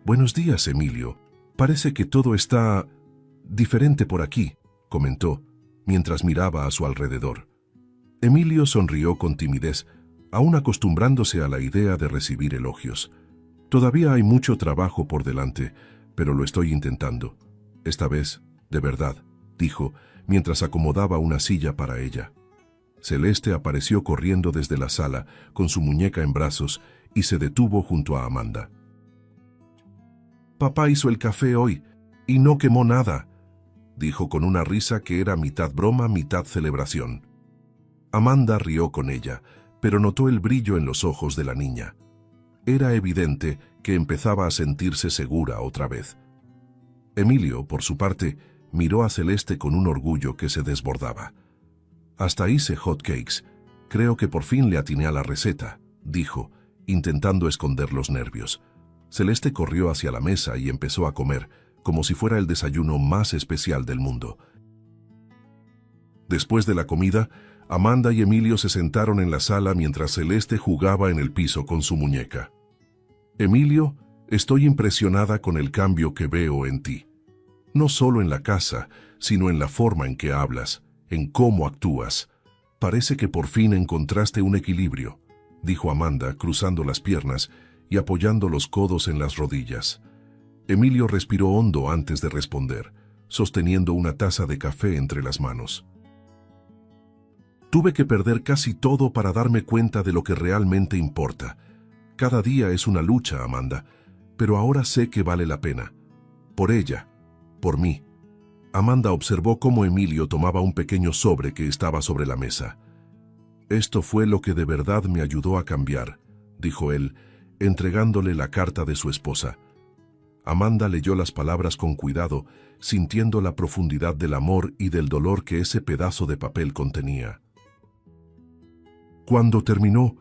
«Buenos días, Emilio. Parece que todo está diferente por aquí», comentó, mientras miraba a su alrededor. Emilio sonrió con timidez, aún acostumbrándose a la idea de recibir elogios. «Todavía hay mucho trabajo por delante, pero lo estoy intentando. Esta vez, de verdad», dijo, mientras acomodaba una silla para ella. Celeste apareció corriendo desde la sala, con su muñeca en brazos, y se detuvo junto a Amanda. «Papá hizo el café hoy, y no quemó nada», dijo con una risa que era mitad broma, mitad celebración. Amanda rió con ella, pero notó el brillo en los ojos de la niña. Era evidente que empezaba a sentirse segura otra vez. Emilio, por su parte, miró a Celeste con un orgullo que se desbordaba. «Hasta hice hot cakes. Creo que por fin le atiné a la receta», dijo, intentando esconder los nervios. Celeste corrió hacia la mesa y empezó a comer, como si fuera el desayuno más especial del mundo. Después de la comida, Amanda y Emilio se sentaron en la sala mientras Celeste jugaba en el piso con su muñeca. «Emilio, estoy impresionada con el cambio que veo en ti. No solo en la casa, sino en la forma en que hablas, en cómo actúas. Parece que por fin encontraste un equilibrio», dijo Amanda, cruzando las piernas y apoyando los codos en las rodillas. Emilio respiró hondo antes de responder, sosteniendo una taza de café entre las manos. «Tuve que perder casi todo para darme cuenta de lo que realmente importa. Cada día es una lucha, Amanda, pero ahora sé que vale la pena. Por ella, por mí». Amanda observó cómo Emilio tomaba un pequeño sobre que estaba sobre la mesa. «Esto fue lo que de verdad me ayudó a cambiar», dijo él, entregándole la carta de su esposa. Amanda leyó las palabras con cuidado, sintiendo la profundidad del amor y del dolor que ese pedazo de papel contenía. Cuando terminó,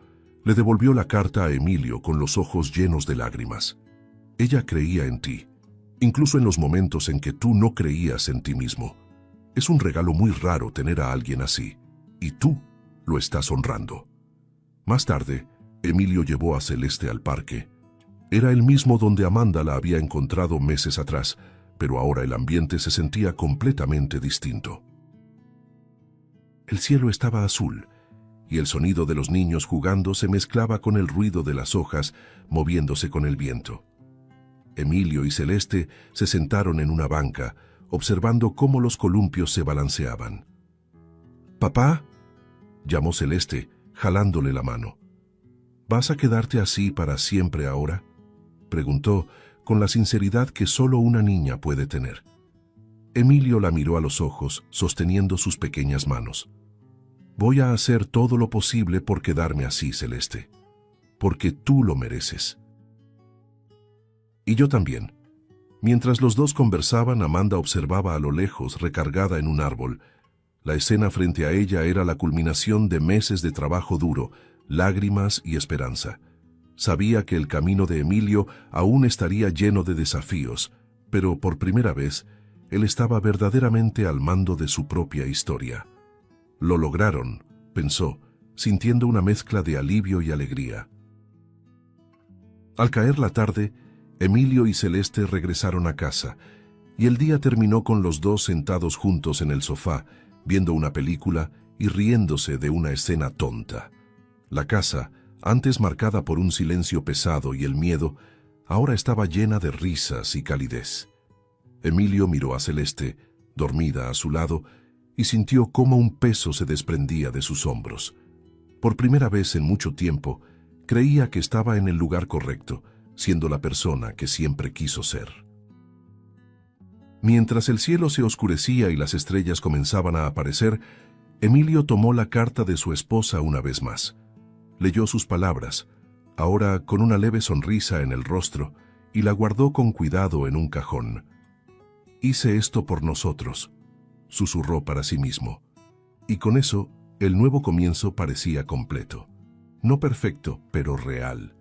le devolvió la carta a Emilio con los ojos llenos de lágrimas. «Ella creía en ti, incluso en los momentos en que tú no creías en ti mismo. Es un regalo muy raro tener a alguien así, y tú lo estás honrando». Más tarde, Emilio llevó a Celeste al parque. Era el mismo donde Amanda la había encontrado meses atrás, pero ahora el ambiente se sentía completamente distinto. El cielo estaba azul, y el sonido de los niños jugando se mezclaba con el ruido de las hojas moviéndose con el viento. Emilio y Celeste se sentaron en una banca, observando cómo los columpios se balanceaban. «¿Papá?», llamó Celeste, jalándole la mano. «¿Vas a quedarte así para siempre ahora?», preguntó con la sinceridad que solo una niña puede tener. Emilio la miró a los ojos, sosteniendo sus pequeñas manos. «Voy a hacer todo lo posible por quedarme así, Celeste, porque tú lo mereces». «Y yo también». Mientras los dos conversaban, Amanda observaba a lo lejos, recargada en un árbol. La escena frente a ella era la culminación de meses de trabajo duro, lágrimas y esperanza. Sabía que el camino de Emilio aún estaría lleno de desafíos, pero por primera vez, él estaba verdaderamente al mando de su propia historia. «Lo lograron», pensó, sintiendo una mezcla de alivio y alegría. Al caer la tarde, Emilio y Celeste regresaron a casa, y el día terminó con los dos sentados juntos en el sofá, viendo una película y riéndose de una escena tonta. La casa, antes marcada por un silencio pesado y el miedo, ahora estaba llena de risas y calidez. Emilio miró a Celeste, dormida a su lado, y sintió cómo un peso se desprendía de sus hombros. Por primera vez en mucho tiempo, creía que estaba en el lugar correcto, siendo la persona que siempre quiso ser. Mientras el cielo se oscurecía y las estrellas comenzaban a aparecer, Emilio tomó la carta de su esposa una vez más. Leyó sus palabras, ahora con una leve sonrisa en el rostro, y la guardó con cuidado en un cajón. «Hice esto por nosotros», susurró para sí mismo. Y con eso, el nuevo comienzo parecía completo. No perfecto, pero real.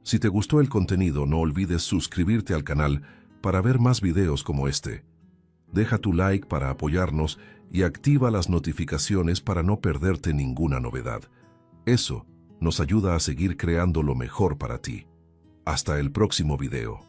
Si te gustó el contenido, no olvides suscribirte al canal para ver más videos como este. Deja tu like para apoyarnos y activa las notificaciones para no perderte ninguna novedad. Eso nos ayuda a seguir creando lo mejor para ti. Hasta el próximo video.